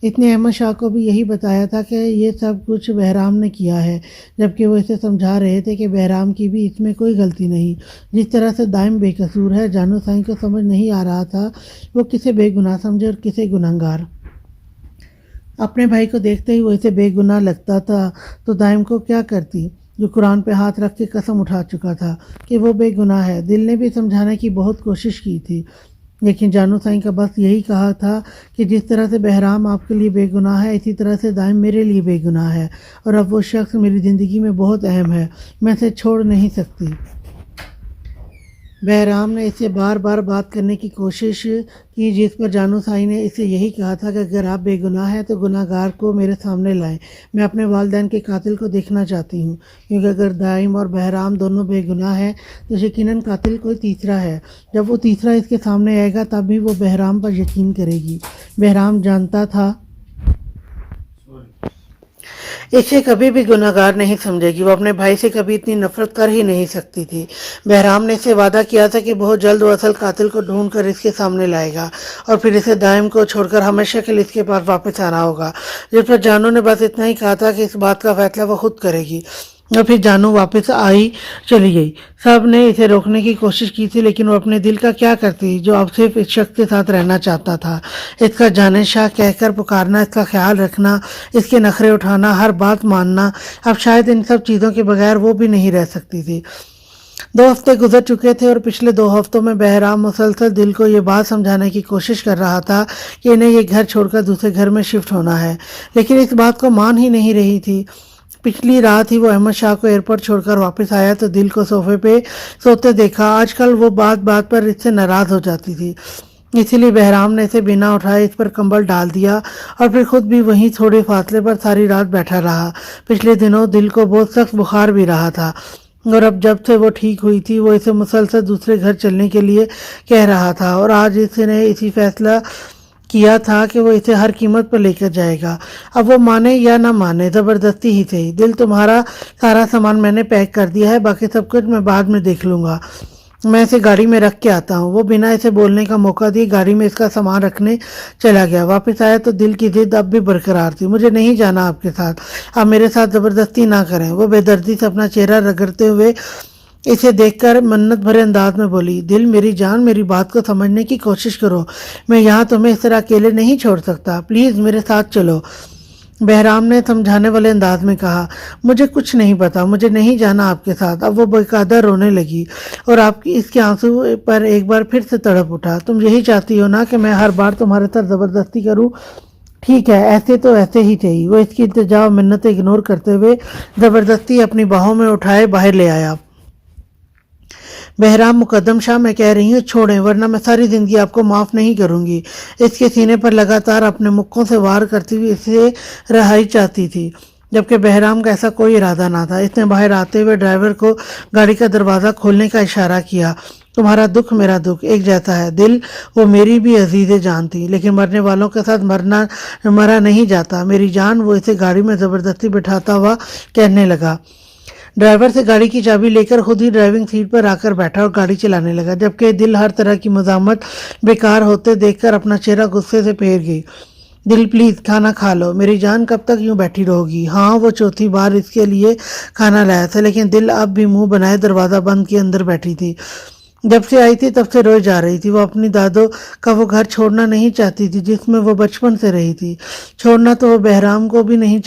اس نے احمد شاہ کو بھی یہی بتایا تھا کہ یہ سب کچھ بہرام نے کیا ہے، جبکہ وہ اسے سمجھا رہے تھے کہ بہرام کی بھی اس میں کوئی غلطی نہیں۔ جس طرح سے دائم بے قصور ہے، جانو سائیں کو سمجھ نہیں آ رہا تھا وہ کسے بے گناہ سمجھے اور کسے گنہگار۔ اپنے بھائی کو دیکھتے ہی وہ اسے بے گناہ لگتا تھا تو دائم کو کیا کرتی، جو قرآن پہ ہاتھ رکھ کے قسم اٹھا چکا تھا کہ وہ بے گناہ ہے۔ دل نے بھی سمجھانے کی بہت کوشش کی تھی، لیکن جانو سائیں کا بس یہی کہا تھا کہ جس طرح سے بہرام آپ کے لیے بے گناہ ہے، اسی طرح سے دائم میرے لیے بے گناہ ہے، اور اب وہ شخص میری زندگی میں بہت اہم ہے، میں اسے چھوڑ نہیں سکتی۔ بہرام نے اس سے بار بار بات کرنے کی کوشش کی، جس پر جانو سائیں نے اسے یہی کہا تھا کہ اگر آپ بے گناہ ہیں تو گناہ گار کو میرے سامنے لائیں، میں اپنے والدین کے قاتل کو دیکھنا چاہتی ہوں، کیونکہ اگر دائم اور بہرام دونوں بے گناہ ہیں تو یقیناً قاتل کوئی تیسرا ہے۔ جب وہ تیسرا اس کے سامنے آئے گا تب بھی وہ بہرام پر یقین کرے گی۔ بہرام جانتا تھا اسے کبھی بھی گناہ گار نہیں سمجھے گی، وہ اپنے بھائی سے کبھی اتنی نفرت کر ہی نہیں سکتی تھی۔ بہرام نے اسے وعدہ کیا تھا کہ بہت جلد وہ اصل قاتل کو ڈھونڈ کر اس کے سامنے لائے گا اور پھر اسے دائم کو چھوڑ کر ہمیشہ کے لیے اس کے پاس واپس آنا ہوگا۔ جس پر جانو نے بس اتنا ہی کہا تھا کہ اس بات کا فیصلہ وہ خود کرے گی، اور پھر جانو واپس چلی گئی۔ سب نے اسے روکنے کی کوشش کی تھی لیکن وہ اپنے دل کا کیا کرتی جو اب صرف اس شخص کے ساتھ رہنا چاہتا تھا، اس کا جانے شاہ کہہ کر پکارنا، اس کا خیال رکھنا، اس کے نخرے اٹھانا، ہر بات ماننا۔ اب شاید ان سب چیزوں کے بغیر وہ بھی نہیں رہ سکتی تھی۔ 2 ہفتے گزر چکے تھے اور پچھلے 2 ہفتوں میں بہرام مسلسل دل کو یہ بات سمجھانے کی کوشش کر رہا تھا کہ انہیں یہ گھر چھوڑ کر دوسرے گھر میں شفٹ ہونا ہے، لیکن اس بات کو مان ہی نہیں رہی تھی۔ پچھلی رات ہی وہ احمد شاہ کو ایئرپورٹ چھوڑ کر واپس آیا تو دل کو صوفے پہ سوتے دیکھا۔ آج کل وہ بات بات پر اس سے ناراض ہو جاتی تھی، اسی لیے بہرام نے اسے بنا اٹھائے اس پر کمبل ڈال دیا اور پھر خود بھی وہیں تھوڑے فاصلے پر ساری رات بیٹھا رہا۔ پچھلے دنوں دل کو بہت سخت بخار بھی رہا تھا اور اب جب سے وہ ٹھیک ہوئی تھی وہ اسے مسلسل دوسرے گھر چلنے کے لیے کہہ رہا تھا، اور آج اس نے اسی فیصلہ کیا تھا کہ وہ اسے ہر قیمت پر لے کر جائے گا۔ اب وہ مانے یا نہ مانے، زبردستی ہی صحیح۔ دل، تمہارا سارا سامان میں نے پیک کر دیا ہے، باقی سب کچھ میں بعد میں دیکھ لوں گا، میں اسے گاڑی میں رکھ کے آتا ہوں۔ وہ بنا اسے بولنے کا موقع دیے گاڑی میں اس کا سامان رکھنے چلا گیا۔ واپس آیا تو دل کی ضد اب بھی برقرار تھی، مجھے نہیں جانا آپ کے ساتھ، آپ میرے ساتھ زبردستی نہ کریں۔ وہ بے دردی سے اپنا چہرہ رگڑتے ہوئے اسے دیکھ کر منت بھرے انداز میں بولی، دل میری جان، میری بات کو سمجھنے کی کوشش کرو، میں یہاں تمہیں اس طرح اکیلے نہیں چھوڑ سکتا، پلیز میرے ساتھ چلو۔ بہرام نے سمجھانے والے انداز میں کہا، مجھے کچھ نہیں پتا، مجھے نہیں جانا آپ کے ساتھ۔ اب وہ باقاعدہ رونے لگی اور آپ کی اس کے آنسو پر ایک بار پھر سے تڑپ اٹھا، تم یہی چاہتی ہو نا کہ میں ہر بار تمہارے ساتھ زبردستی کروں؟ ٹھیک ہے، ایسے تو ایسے ہی چاہیے۔ وہ اس کی التجا و منتیں اگنور کرتے ہوئے زبردستی اپنی باہوں میں اٹھائے باہر لے آیا۔ بہرام، مقدم شاہ، میں کہہ رہی ہوں چھوڑیں، ورنہ میں ساری زندگی آپ کو معاف نہیں کروں گی۔ اس کے سینے پر لگاتار اپنے مکوں سے وار کرتی ہوئی اسے رہائی چاہتی تھی، جبکہ بہرام کا ایسا کوئی ارادہ نہ تھا۔ اس نے باہر آتے ہوئے ڈرائیور کو گاڑی کا دروازہ کھولنے کا اشارہ کیا۔ تمہارا دکھ میرا دکھ ایک جیسا ہے دل، وہ میری بھی عزیز جان تھی، لیکن مرنے والوں کے ساتھ مرا نہیں جاتا میری جان، وہ اسے گاڑی میں زبردستی بٹھاتا ہوا کہنے لگا۔ ڈرائیور سے گاڑی کی چابی لے کر خود ہی ڈرائیونگ سیٹ پر آ کر بیٹھا اور گاڑی چلانے لگا، جبکہ دل ہر طرح کی مزاحمت بیکار ہوتے دیکھ کر اپنا چہرہ غصے سے پھیر گئی۔ دل، پلیز کھانا کھا لو، میری جان کب تک یوں بیٹھی رہو گی؟ ہاں، وہ چوتھی بار اس کے لیے کھانا لایا تھا، لیکن دل اب بھی منہ بنائے دروازہ بند کے اندر بیٹھی تھی۔ جب سے آئی تھی تب سے روئے جا رہی تھی۔ وہ اپنی دادوں کا وہ گھر چھوڑنا نہیں چاہتی تھی جس میں وہ بچپن سے رہی تھی۔ چھوڑنا تو وہ بہرام بھی نہیں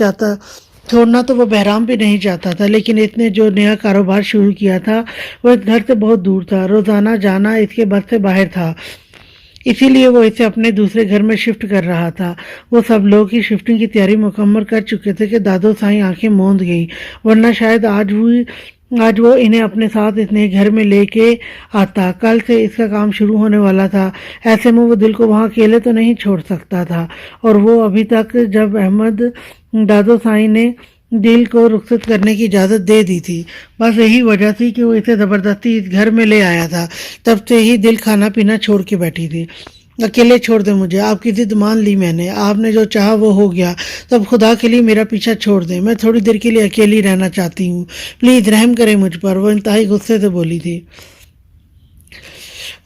چاہتا تھا، لیکن اس نے جو نیا کاروبار شروع کیا تھا وہ اس گھر سے بہت دور تھا، روزانہ جانا اس کے بس سے باہر تھا۔ اسی لیے وہ اسے اپنے دوسرے گھر میں شفٹ کر رہا تھا۔ وہ سب لوگ ہی شفٹنگ کی تیاری مکمل کر چکے تھے کہ دادو سائیں آنکھیں موند گئی، ورنہ شاید آج وہ انہیں اپنے ساتھ اس نئے گھر میں لے کے آتا۔ کل سے اس کا کام شروع ہونے والا تھا، ایسے میں وہ دل کو وہاں اکیلے تو نہیں چھوڑ سکتا تھا، اور وہ ابھی تک جب احمد دادو سائیں نے دل کو رخصت کرنے کی اجازت دے دی تھی، بس یہی وجہ تھی کہ وہ اسے زبردستی اس گھر میں لے آیا تھا۔ تب سے ہی دل کھانا پینا چھوڑ کے بیٹھی تھی۔ اکیلے چھوڑ دیں مجھے، آپ کی ضد مان لی میں نے، آپ نے جو چاہا وہ ہو گیا، تب خدا کے لیے میرا پیچھا چھوڑ دیں، میں تھوڑی دیر کے لیے اکیلی رہنا چاہتی ہوں، پلیز رحم کریں مجھ پر، وہ انتہائی غصے سے بولی تھی۔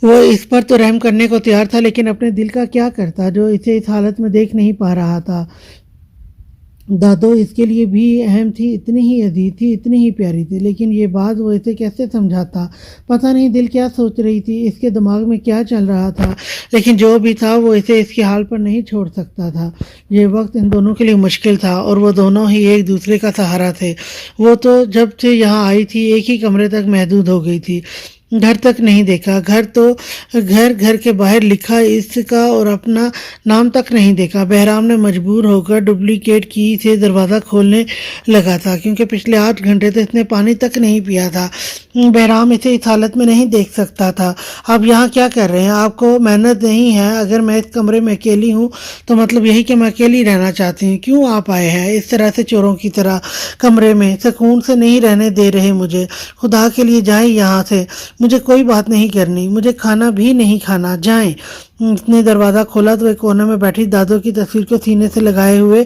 وہ اس پر تو رحم کرنے کو تیار تھا، لیکن اپنے دل کا کیا کرتا جو اسے اس حالت میں دیکھ نہیں پا رہا تھا۔ دادو اس کے لیے بھی اہم تھی، اتنی ہی عزیز تھی، اتنی ہی پیاری تھی، لیکن یہ بات وہ اسے کیسے سمجھاتا؟ پتہ نہیں دل کیا سوچ رہی تھی، اس کے دماغ میں کیا چل رہا تھا، لیکن جو بھی تھا وہ اسے اس کے حال پر نہیں چھوڑ سکتا تھا۔ یہ وقت ان دونوں کے لیے مشکل تھا، اور وہ دونوں ہی ایک دوسرے کا سہارا تھے۔ وہ تو جب سے یہاں آئی تھی ایک ہی کمرے تک محدود ہو گئی تھی، گھر تک نہیں دیکھا، گھر کے باہر لکھا اس کا اور اپنا نام تک نہیں دیکھا۔ بہرام نے مجبور ہو کر ڈپلیکیٹ کی سے دروازہ کھولنے لگا تھا، کیونکہ پچھلے 8 گھنٹے سے اس نے پانی تک نہیں پیا تھا۔ بہرام اسے اس حالت میں نہیں دیکھ سکتا تھا۔ آپ یہاں کیا کر رہے ہیں؟ آپ کو محنت نہیں ہے؟ اگر میں اس کمرے میں اکیلی ہوں تو مطلب یہی کہ میں اکیلی رہنا چاہتی ہوں۔ کیوں آپ آئے ہیں اس طرح سے چوروں کی طرح کمرے میں؟ سکون سے نہیں رہنے دے رہے مجھے، خدا کے لیے جائیں یہاں سے، مجھے کوئی بات نہیں کرنی، مجھے کھانا بھی نہیں کھانا، جائیں۔ اس نے دروازہ کھولا تو ایک کونے میں بیٹھی دادو کی تصویر کو سینے سے لگائے ہوئے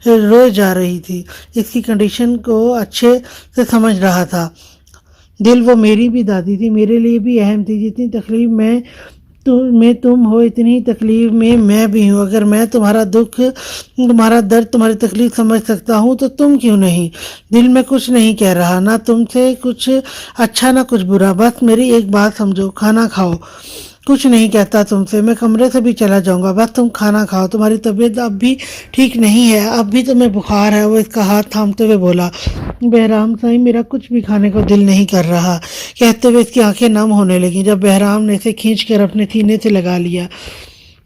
روئے جا رہی تھی۔ اس کی کنڈیشن کو اچھے سے سمجھ رہا تھا۔ دل، وہ میری بھی دادی تھی، میرے لیے بھی اہم تھی، جتنی تکلیف میں تم ہو اتنی تکلیف میں بھی ہوں۔ اگر میں تمہارا دکھ، تمہارا درد، تمہاری تکلیف سمجھ سکتا ہوں تو تم کیوں نہیں؟ دل میں کچھ نہیں کہہ رہا، نہ تم سے کچھ اچھا نہ کچھ برا، بس میری ایک بات سمجھو، کھانا کھاؤ۔ کچھ نہیں کہتا تم سے، میں کمرے سے بھی چلا جاؤں گا، بس تم کھانا کھاؤ، تمہاری طبیعت اب بھی ٹھیک نہیں ہے، اب بھی تمہیں بخار ہے۔ وہ اس کا ہاتھ تھامتے ہوئے بولا۔ بہرام سائیں، میرا کچھ بھی کھانے کو دل نہیں کر رہا، کہتے ہوئے اس کی آنکھیں نم ہونے لگیں۔ جب بہرام نے اسے کھینچ کر اپنے سینے سے لگا لیا،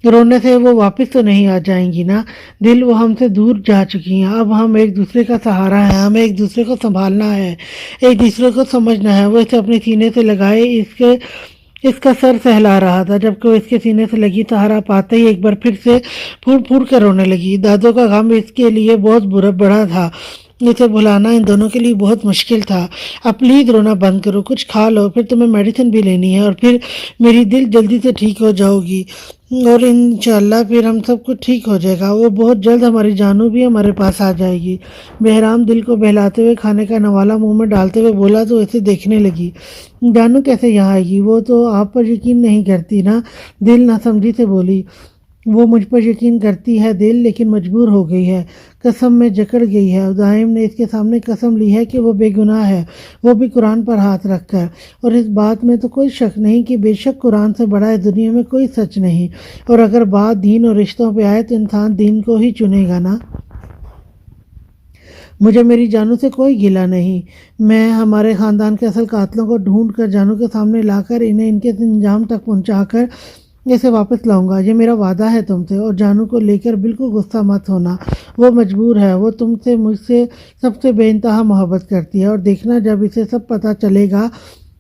رونے سے وہ واپس تو نہیں آ جائیں گی نا؟ دل، وہ ہم سے دور جا چکی ہیں، اب ہم ایک دوسرے کا سہارا ہے، ہمیں ایک دوسرے کو سنبھالنا ہے، ایک دوسرے کو سمجھنا ہے۔ وہ اسے اپنے سینے سے لگائے اس کا سر سہلا رہا تھا، جبکہ وہ اس کے سینے سے لگی سہارا پاتے ہی ایک بار پھر سے پھوڑ پھوڑ کر رونے لگی۔ دادو کا غم اس کے لیے بہت بڑا تھا، اسے بھلانا ان دونوں کے لیے بہت مشکل تھا۔ اب پلیز رونا بند کرو، کچھ کھا لو، پھر تمہیں میڈیسن بھی لینی ہے، اور پھر میری دل جلدی سے ٹھیک ہو جاؤ گی، اور انشاءاللہ پھر ہم سب کچھ ٹھیک ہو جائے گا۔ وہ بہت جلد ہماری جانو بھی ہمارے پاس آ جائے گی۔ بہرام دل کو بہلاتے ہوئے کھانے کا نوالا منہ میں ڈالتے ہوئے بولا تو اسے دیکھنے لگی۔ جانو کیسے یہاں آئے گی؟ وہ تو آپ پر یقین نہیں کرتی نا؟ دل نہ سمجھی سے بولی۔ وہ مجھ پر یقین کرتی ہے دل، لیکن مجبور ہو گئی ہے، قسم میں جکڑ گئی ہے۔ دائم نے اس کے سامنے قسم لی ہے کہ وہ بے گناہ ہے، وہ بھی قرآن پر ہاتھ رکھ کر، اور اس بات میں تو کوئی شک نہیں کہ بے شک قرآن سے بڑا ہے دنیا میں کوئی سچ نہیں، اور اگر بات دین اور رشتوں پہ آئے تو انسان دین کو ہی چنے گا نا۔ مجھے میری جانو سے کوئی گلہ نہیں، میں ہمارے خاندان کے اصل قاتلوں کو ڈھونڈ کر جانو کے سامنے لا کر انہیں ان کے انجام تک پہنچا کر اسے واپس لاؤں گا، یہ میرا وعدہ ہے تم سے۔ اور جانو کو لے کر بالکل غصہ مت ہونا، وہ مجبور ہے، وہ تم سے، مجھ سے سب سے بے انتہا محبت کرتی ہے، اور دیکھنا جب اسے سب پتہ چلے گا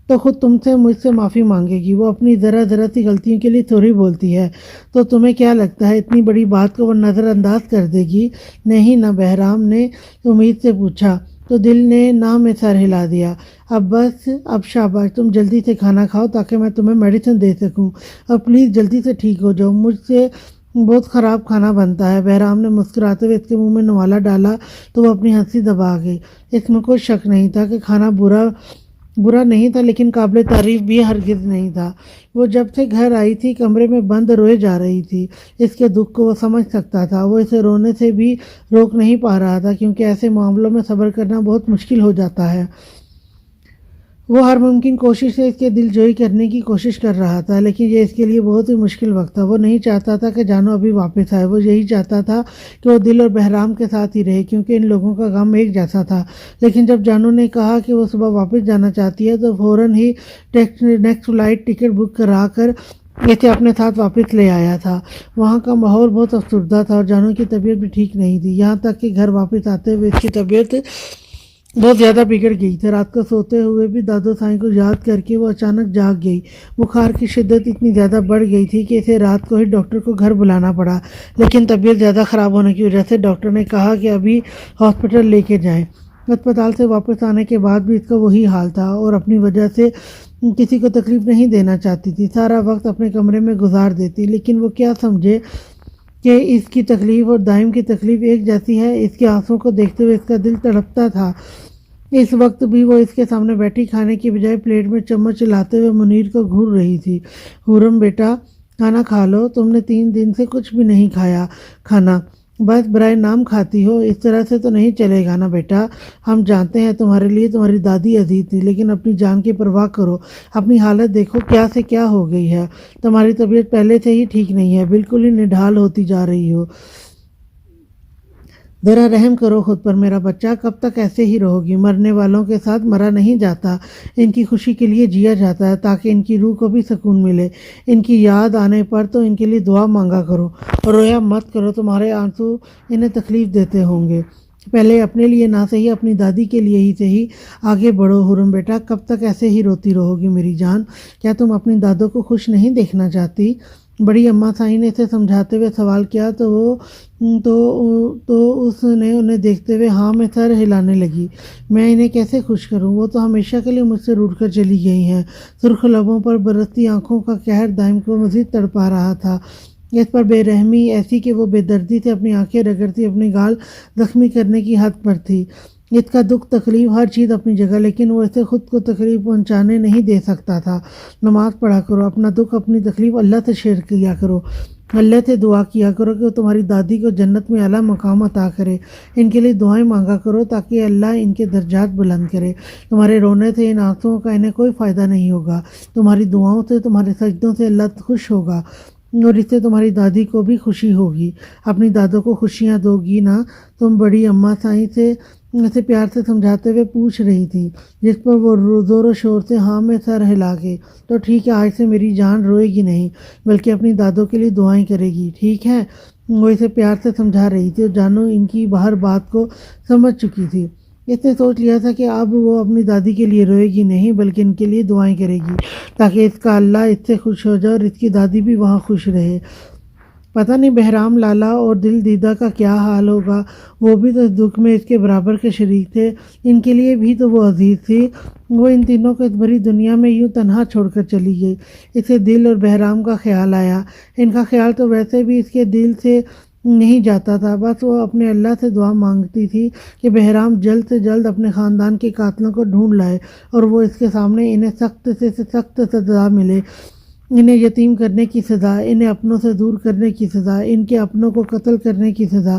تو خود تم سے، مجھ سے معافی مانگے گی۔ وہ اپنی ذرا سی غلطیوں کے لیے تھوڑی بولتی ہے، تو تمہیں کیا لگتا ہے اتنی بڑی بات کو وہ نظر انداز کر دے گی؟ نہیں نہ؟ بہرام نے امید سے پوچھا تو دل نے نہ میں سر ہلا دیا۔ اب بس، اب شاباش، تم جلدی سے کھانا کھاؤ تاکہ میں تمہیں میڈیسن دے سکوں، اور پلیز جلدی سے ٹھیک ہو جاؤ، مجھ سے بہت خراب کھانا بنتا ہے۔ بہرام نے مسکراتے ہوئے اس کے منہ میں نوالا ڈالا تو وہ اپنی ہنسی دبا گئی۔ اس میں کوئی شک نہیں تھا کہ کھانا برا نہیں تھا، لیکن قابل تعریف بھی ہرگز نہیں تھا۔ وہ جب سے گھر آئی تھی کمرے میں بند روئے جا رہی تھی، اس کے دکھ کو وہ سمجھ سکتا تھا۔ وہ اسے رونے سے بھی روک نہیں پا رہا تھا، کیونکہ ایسے معاملوں میں صبر کرنا بہت مشکل ہو جاتا ہے۔ وہ ہر ممکن کوشش سے اس کے دل جوئی کرنے کی کوشش کر رہا تھا، لیکن یہ اس کے لیے بہت ہی مشکل وقت تھا۔ وہ نہیں چاہتا تھا کہ جانو ابھی واپس آئے، وہ یہی چاہتا تھا کہ وہ دل اور بہرام کے ساتھ ہی رہے، کیونکہ ان لوگوں کا غم ایک جیسا تھا۔ لیکن جب جانو نے کہا کہ وہ صبح واپس جانا چاہتی ہے تو فوراً ہی نیکسٹ فلائٹ ٹکٹ بک کرا کر اسے اپنے ساتھ واپس لے آیا تھا۔ وہاں کا ماحول بہت افسردہ تھا اور جانو کی طبیعت بھی ٹھیک نہیں تھی، یہاں تک کہ گھر واپس آتے ہوئے اس کی طبیعت بہت زیادہ بگڑ گئی تھی۔ رات کو سوتے ہوئے بھی دادو سائیں کو یاد کر کے وہ اچانک جاگ گئی۔ بخار کی شدت اتنی زیادہ بڑھ گئی تھی کہ اسے رات کو ہی ڈاکٹر کو گھر بلانا پڑا، لیکن طبیعت زیادہ خراب ہونے کی وجہ سے ڈاکٹر نے کہا کہ ابھی ہاسپٹل لے کے جائیں۔ اسپتال سے واپس آنے کے بعد بھی اس کا وہی حال تھا اور اپنی وجہ سے کسی کو تکلیف نہیں دینا چاہتی تھی، سارا وقت اپنے کمرے میں گزار دیتی، لیکن وہ کیا سمجھے کہ اس کی تکلیف اور دائم کی تکلیف ایک جیسی ہے۔ اس کے آنسوؤں کو دیکھتے ہوئے اس کا دل تڑپتا تھا۔ اس وقت بھی وہ اس کے سامنے بیٹھی کھانے کی بجائے پلیٹ میں چمچ چلاتے ہوئے منیر کو گھور رہی تھی۔ حورم بیٹا کھانا کھا لو، تم نے 3 دن سے کچھ بھی نہیں کھایا کھانا، بس برائے نام کھاتی ہو، اس طرح سے تو نہیں چلے گا نا بیٹا۔ ہم جانتے ہیں تمہارے لیے تمہاری دادی عزیز تھی، لیکن اپنی جان کی پرواہ کرو، اپنی حالت دیکھو کیا سے کیا ہو گئی ہے۔ تمہاری طبیعت پہلے سے ہی ٹھیک نہیں ہے، بالکل ہی نڈھال ہوتی جا رہی ہو۔ ذرا رحم کرو خود پر میرا بچہ، کب تک ایسے ہی رہو گی؟ مرنے والوں کے ساتھ مرا نہیں جاتا، ان کی خوشی کے لیے جیا جاتا ہے تاکہ ان کی روح کو بھی سکون ملے۔ ان کی یاد آنے پر تو ان کے لیے دعا مانگا کرو، رویا مت کرو، تمہارے آنسو انہیں تکلیف دیتے ہوں گے۔ پہلے اپنے لیے نہ صحیح اپنی دادی کے لیے ہی صحیح آگے بڑھو۔ حورم بیٹا کب تک ایسے ہی روتی رہو گی میری جان؟ کیا تم اپنی دادوں کو خوش نہیں دیکھنا چاہتی؟ بڑی اماں سائیں نے اسے سمجھاتے ہوئے سوال کیا تو اس نے انہیں دیکھتے ہوئے ہاں میں سر ہلانے لگی۔ میں انہیں کیسے خوش کروں؟ وہ تو ہمیشہ کے لیے مجھ سے روٹھ کر چلی گئی ہیں۔ سرخ لبوں پر برستی آنکھوں کا قہر دائم کو مزید تڑپا رہا تھا۔ اس پر بے رحمی ایسی کہ وہ بے دردی سے اپنی آنکھیں رگڑتی اپنی گال زخمی کرنے کی حد پر تھی۔ اس کا دکھ تکلیف ہر چیز اپنی جگہ، لیکن وہ اسے خود کو تکلیف پہنچانے نہیں دے سکتا تھا۔ نماز پڑھا کرو، اپنا دکھ اپنی تکلیف اللہ سے شیئر کیا کرو، اللہ سے دعا کیا کرو کہ وہ تمہاری دادی کو جنت میں اعلیٰ مقام عطا کرے۔ ان کے لیے دعائیں مانگا کرو تاکہ اللہ ان کے درجات بلند کرے۔ تمہارے رونے سے ان آنسوؤں کا انہیں کوئی فائدہ نہیں ہوگا، تمہاری دعاؤں سے تمہارے سجدوں سے اللہ خوش ہوگا اور اس سے تمہاری دادی کو بھی خوشی ہوگی۔ اپنی دادوں کو خوشیاں دو گی نا تم؟ بڑی اماں سائیں سے اسے پیار سے سمجھاتے ہوئے پوچھ رہی تھی، جس پر وہ زور و شور سے ہاں میں سر ہلا کے تو ٹھیک ہے، آج سے میری جان روئے گی نہیں بلکہ اپنی دادوں کے لیے دعائیں کرے گی، ٹھیک ہے؟ وہ اسے پیار سے سمجھا رہی تھی اور جانو ان کی ہر بات کو سمجھ چکی تھی۔ اس نے سوچ لیا تھا کہ اب وہ اپنی دادی کے لیے روئے گی نہیں بلکہ ان کے لیے دعائیں کرے گی تاکہ اس کا اللہ اس سے خوش ہو جائے اور اس کی دادی بھی وہاں خوش رہے۔ پتہ نہیں بہرام لالا اور دل دیدہ کا کیا حال ہوگا، وہ بھی تو اس دکھ میں اس کے برابر کے شریک تھے، ان کے لیے بھی تو وہ عزیز تھی۔ وہ ان تینوں کو اس بڑی دنیا میں یوں تنہا چھوڑ کر چلی گئی۔ اسے دل اور بہرام کا خیال آیا۔ ان کا خیال تو ویسے بھی اس کے دل سے نہیں جاتا تھا، بس وہ اپنے اللہ سے دعا مانگتی تھی کہ بہرام جلد سے جلد اپنے خاندان کے قاتلوں کو ڈھونڈ لائے اور وہ اس کے سامنے انہیں سخت سے سخت سزا ملے، انہیں یتیم کرنے کی سزا، انہیں اپنوں سے دور کرنے کی سزا، ان کے اپنوں کو قتل کرنے کی سزا۔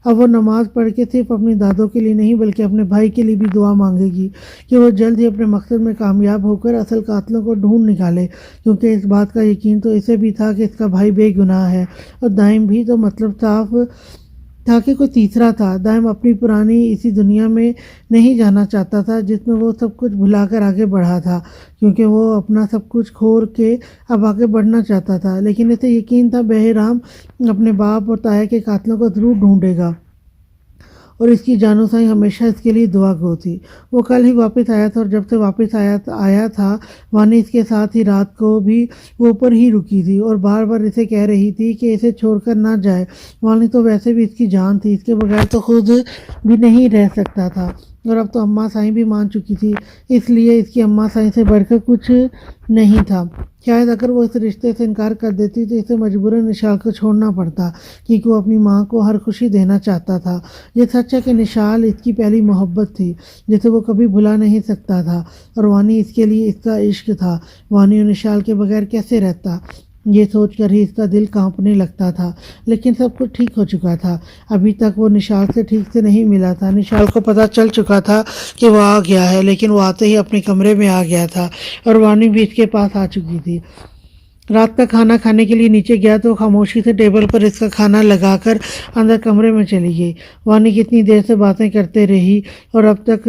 اب وہ نماز پڑھ کے صرف اپنی دادوں کے لیے نہیں بلکہ اپنے بھائی کے لیے بھی دعا مانگے گی کہ وہ جلد ہی اپنے مقصد میں کامیاب ہو کر اصل قاتلوں کو ڈھونڈ نکالے، کیونکہ اس بات کا یقین تو اسے بھی تھا کہ اس کا بھائی بے گناہ ہے اور دائم بھی تو مطلب صاف تھا کہ کوئی تیسرا تھا۔ دائم اپنی پرانی اسی دنیا میں نہیں جانا چاہتا تھا جس میں وہ سب کچھ بھلا کر آگے بڑھا تھا، کیونکہ وہ اپنا سب کچھ کھو کے اب آگے بڑھنا چاہتا تھا، لیکن اسے یقین تھا بہرام اپنے باپ اور تایا کے قاتلوں کو ضرور ڈھونڈے گا اور اس کی جانو سائیں ہمیشہ اس کے لیے دعا گو تھی۔ وہ کل ہی واپس آیا تھا اور جب سے واپس آیا تھا وانی اس کے ساتھ ہی رات کو بھی وہ اوپر ہی رکی تھی اور بار بار اسے کہہ رہی تھی کہ اسے چھوڑ کر نہ جائے۔ وانی تو ویسے بھی اس کی جان تھی، اس کے بغیر تو خود بھی نہیں رہ سکتا تھا اور اب تو اماں سائیں بھی مان چکی تھی، اس لیے اس کی اماں سائیں سے بڑھ کر کچھ نہیں تھا۔ شاید اگر وہ اس رشتے سے انکار کر دیتی تو اسے مجبوراً نشال کو چھوڑنا پڑتا، کیونکہ وہ اپنی ماں کو ہر خوشی دینا چاہتا تھا۔ یہ سچ ہے کہ نشال اس کی پہلی محبت تھی جسے وہ کبھی بھلا نہیں سکتا تھا اور وانی اس کے لیے اس کا عشق تھا۔ وانی اور نشال کے بغیر کیسے رہتا، یہ سوچ کر ہی اس کا دل کانپنے لگتا تھا، لیکن سب کچھ ٹھیک ہو چکا تھا۔ ابھی تک وہ نشال سے ٹھیک سے نہیں ملا تھا۔ نشال کو پتہ چل چکا تھا کہ وہ آ گیا ہے، لیکن وہ آتے ہی اپنے کمرے میں آ گیا تھا اور وانی بھی اس کے پاس آ چکی تھی۔ رات کا کھانا کھانے کے لیے نیچے گیا تو خاموشی سے ٹیبل پر اس کا کھانا لگا کر اندر کمرے میں چلی گئی۔ وانی کتنی دیر سے باتیں کرتے رہی اور اب تک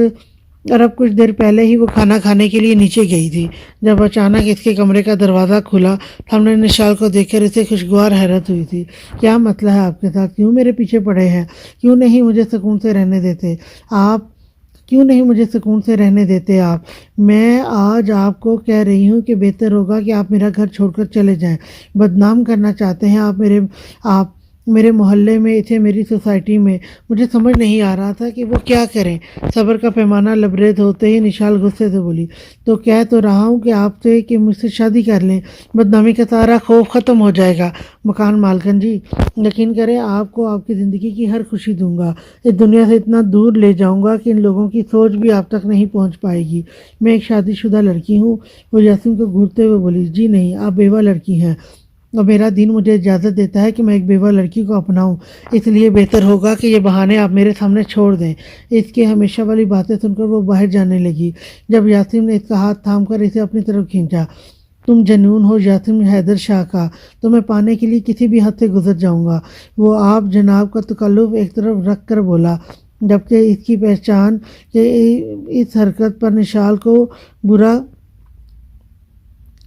اور اب کچھ دیر پہلے ہی وہ کھانا کھانے کے لیے نیچے گئی تھی جب اچانک اس کے کمرے کا دروازہ کھلا۔ ہم نے نشال کو دیکھ کر اسے خوشگوار حیرت ہوئی تھی۔ کیا مسئلہ ہے آپ کے ساتھ؟ کیوں میرے پیچھے پڑے ہیں؟ کیوں نہیں مجھے سکون سے رہنے دیتے آپ؟ کیوں نہیں مجھے سکون سے رہنے دیتے آپ؟ میں آج آپ کو کہہ رہی ہوں کہ بہتر ہوگا کہ آپ میرا گھر چھوڑ کر چلے جائیں۔ بدنام کرنا چاہتے ہیں آپ میرے محلے میں، اسے میری سوسائٹی میں۔ مجھے سمجھ نہیں آ رہا تھا کہ وہ کیا کریں۔ صبر کا پیمانہ لبریز ہوتے ہی نشال غصے سے بولی، تو کہہ تو رہا ہوں کہ آپ سے کہ مجھ سے شادی کر لیں، بدنامی کا سارا خوف ختم ہو جائے گا۔ مکان مالکن جی، یقین کریں آپ کو آپ کی زندگی کی ہر خوشی دوں گا، اس دنیا سے اتنا دور لے جاؤں گا کہ ان لوگوں کی سوچ بھی آپ تک نہیں پہنچ پائے گی۔ میں ایک شادی شدہ لڑکی ہوں۔ وہ یاسین کو گھورتے ہوئے بولی، جی نہیں، آپ بیوہ لڑکی ہیں اور میرا دین مجھے اجازت دیتا ہے کہ میں ایک بیوہ لڑکی کو اپناؤں، اس لیے بہتر ہوگا کہ یہ بہانے آپ میرے سامنے چھوڑ دیں۔ اس کے ہمیشہ والی باتیں سن کر وہ باہر جانے لگی جب یاسین نے اس کا ہاتھ تھام کر اسے اپنی طرف کھینچا۔ تم جنون ہو یاسین حیدر شاہ کا، تمہیں پانے کے لیے کسی بھی حد سے گزر جاؤں گا۔ وہ آپ جناب کا تکلف ایک طرف رکھ کر بولا، جبکہ اس کی پہچان کہ اس حرکت پر نشال کو برا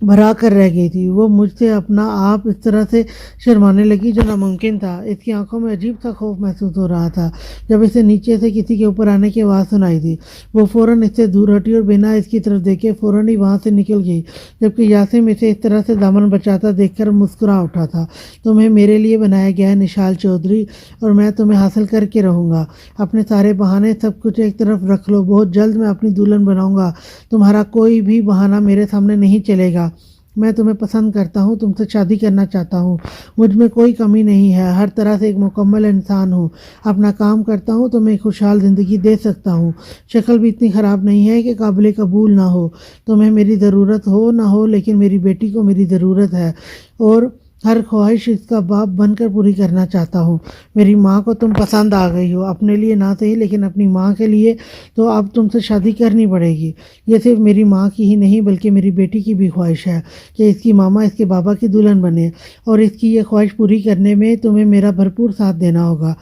بھرا کر رہ گئی تھی۔ وہ مجھ سے اپنا آپ اس طرح سے شرمانے لگی جو ناممکن تھا۔ اس کی آنکھوں میں عجیب سا خوف محسوس ہو رہا تھا جب اسے نیچے سے کسی کے اوپر آنے کی آواز سنائی دی۔ وہ فوراً اس سے دور ہٹی اور بنا اس کی طرف دیکھے فوراً ہی وہاں سے نکل گئی، جبکہ یاسین اسے اس طرح سے دامن بچاتا دیکھ کر مسکرا اٹھا تھا۔ تمہیں میرے لیے بنایا گیا ہے نشال چودھری، اور میں تمہیں حاصل کر کے رہوں گا۔ اپنے سارے بہانے سب کچھ ایک طرف رکھ لو، بہت جلد میں اپنی دلہن بناؤں گا۔ تمہارا کوئی بھی بہانہ میرے سامنے نہیں چلے گا۔ میں تمہیں پسند کرتا ہوں، تم سے شادی کرنا چاہتا ہوں، مجھ میں کوئی کمی نہیں ہے، ہر طرح سے ایک مکمل انسان ہوں، اپنا کام کرتا ہوں تو میں ایک خوشحال زندگی دے سکتا ہوں، شکل بھی اتنی خراب نہیں ہے کہ قابل قبول نہ ہو۔ تمہیں میری ضرورت ہو نہ ہو، لیکن میری بیٹی کو میری ضرورت ہے، اور ہر خواہش اس کا باپ بن کر پوری کرنا چاہتا ہوں۔ میری ماں کو تم پسند آ گئی ہو، اپنے لیے نہ صحیح لیکن اپنی ماں کے لیے، تو اب تم سے شادی کرنی پڑے گی۔ یہ صرف میری ماں کی ہی نہیں بلکہ میری بیٹی کی بھی خواہش ہے کہ اس کی ماما اس کے بابا کی دلہن بنے، اور اس کی یہ خواہش پوری کرنے میں تمہیں میرا بھرپور ساتھ دینا ہوگا۔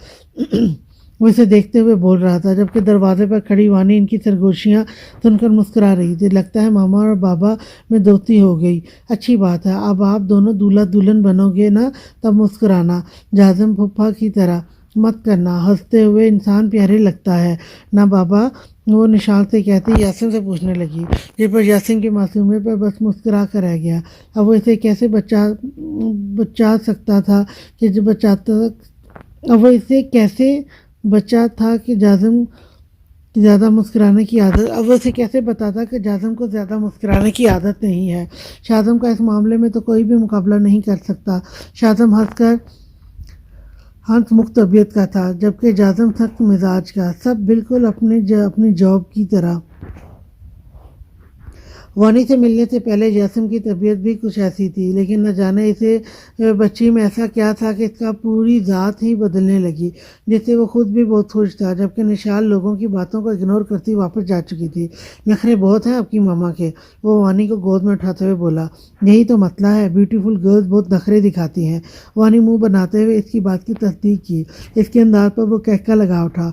وہ اسے دیکھتے ہوئے بول رہا تھا جبکہ دروازے پر کھڑی وانی ان کی سرگوشیاں سن کر مسکرا رہی تھی۔ لگتا ہے ماما اور بابا میں دوستی ہو گئی، اچھی بات ہے، اب آپ دونوں دولہا دلہن بنو گے نا، تب مسکرانا، جازم پھپھا کی طرح مت کرنا، ہنستے ہوئے انسان پیارے لگتا ہے نا بابا، وہ نشال سے کہتی یاسین سے پوچھنے لگی، جس پر یاسین کی معصومیت پر بس مسکرا کر رہ گیا۔ اب وہ اسے کیسے بچا سکتا تھا کہ جو بچاتا، اب وہ اسے کیسے بچا تھا کہ جازم زیادہ مسکرانے کی عادت، اب وہ اسے کیسے بتاتا کہ جازم کو زیادہ مسکرانے کی عادت نہیں ہے۔ شازم کا اس معاملے میں تو کوئی بھی مقابلہ نہیں کر سکتا۔ شازم ہنس مخ طبیعت کا تھا جبکہ جازم سخت مزاج کا، سب بالکل اپنی جاب کی طرح۔ وانی سے ملنے سے پہلے یاسین کی طبیعت بھی کچھ ایسی تھی، لیکن نہ جانے اسے بچی میں ایسا کیا تھا کہ اس کا پوری ذات ہی بدلنے لگی، جس سے وہ خود بھی بہت خوش تھا۔ جبکہ نشال لوگوں کی باتوں کو اگنور کرتی واپس جا چکی تھی۔ نخرے بہت ہیں آپ کی ماما کے، وہ وانی کو گود میں اٹھاتے ہوئے بولا۔ یہی تو مسئلہ ہے، بیوٹیفل گرلز بہت نخرے دکھاتی ہیں۔ وانی منہ بناتے ہوئے اس کی بات کی تصدیق کی۔ اس کے انداز پر وہ کہکا لگا اٹھا،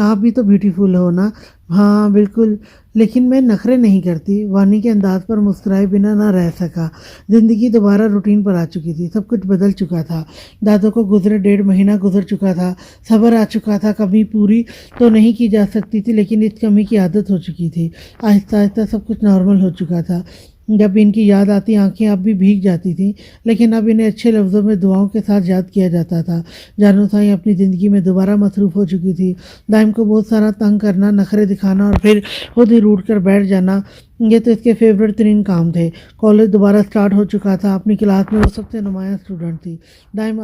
آپ بھی تو بیوٹیفل ہو نا؟ ہاں بالکل، لیکن میں نخرے نہیں کرتی۔ وانی کے انداز پر مسکرائے بنا نہ رہ سکا۔ زندگی دوبارہ روٹین پر آ چکی تھی، سب کچھ بدل چکا تھا۔ دادوں کو گزرے 1.5 مہینہ گزر چکا تھا، صبر آ چکا تھا، کمی پوری تو نہیں کی جا سکتی تھی لیکن اس کمی کی عادت ہو چکی تھی۔ آہستہ آہستہ سب کچھ نارمل ہو چکا تھا۔ جب ان کی یاد آتی آنکھیں اب بھی بھیگ جاتی تھیں، لیکن اب انہیں اچھے لفظوں میں دعاؤں کے ساتھ یاد کیا جاتا تھا۔ جانو سائیں اپنی زندگی میں دوبارہ مصروف ہو چکی تھی۔ دائم کو بہت سارا تنگ کرنا، نخرے دکھانا اور پھر خود ہی روٹ کر بیٹھ جانا، یہ تو اس کے فیورٹ ترین کام تھے۔ کالج دوبارہ سٹارٹ ہو چکا تھا، اپنی کلاس میں وہ سب سے نمایاں اسٹوڈنٹ تھی۔ دائم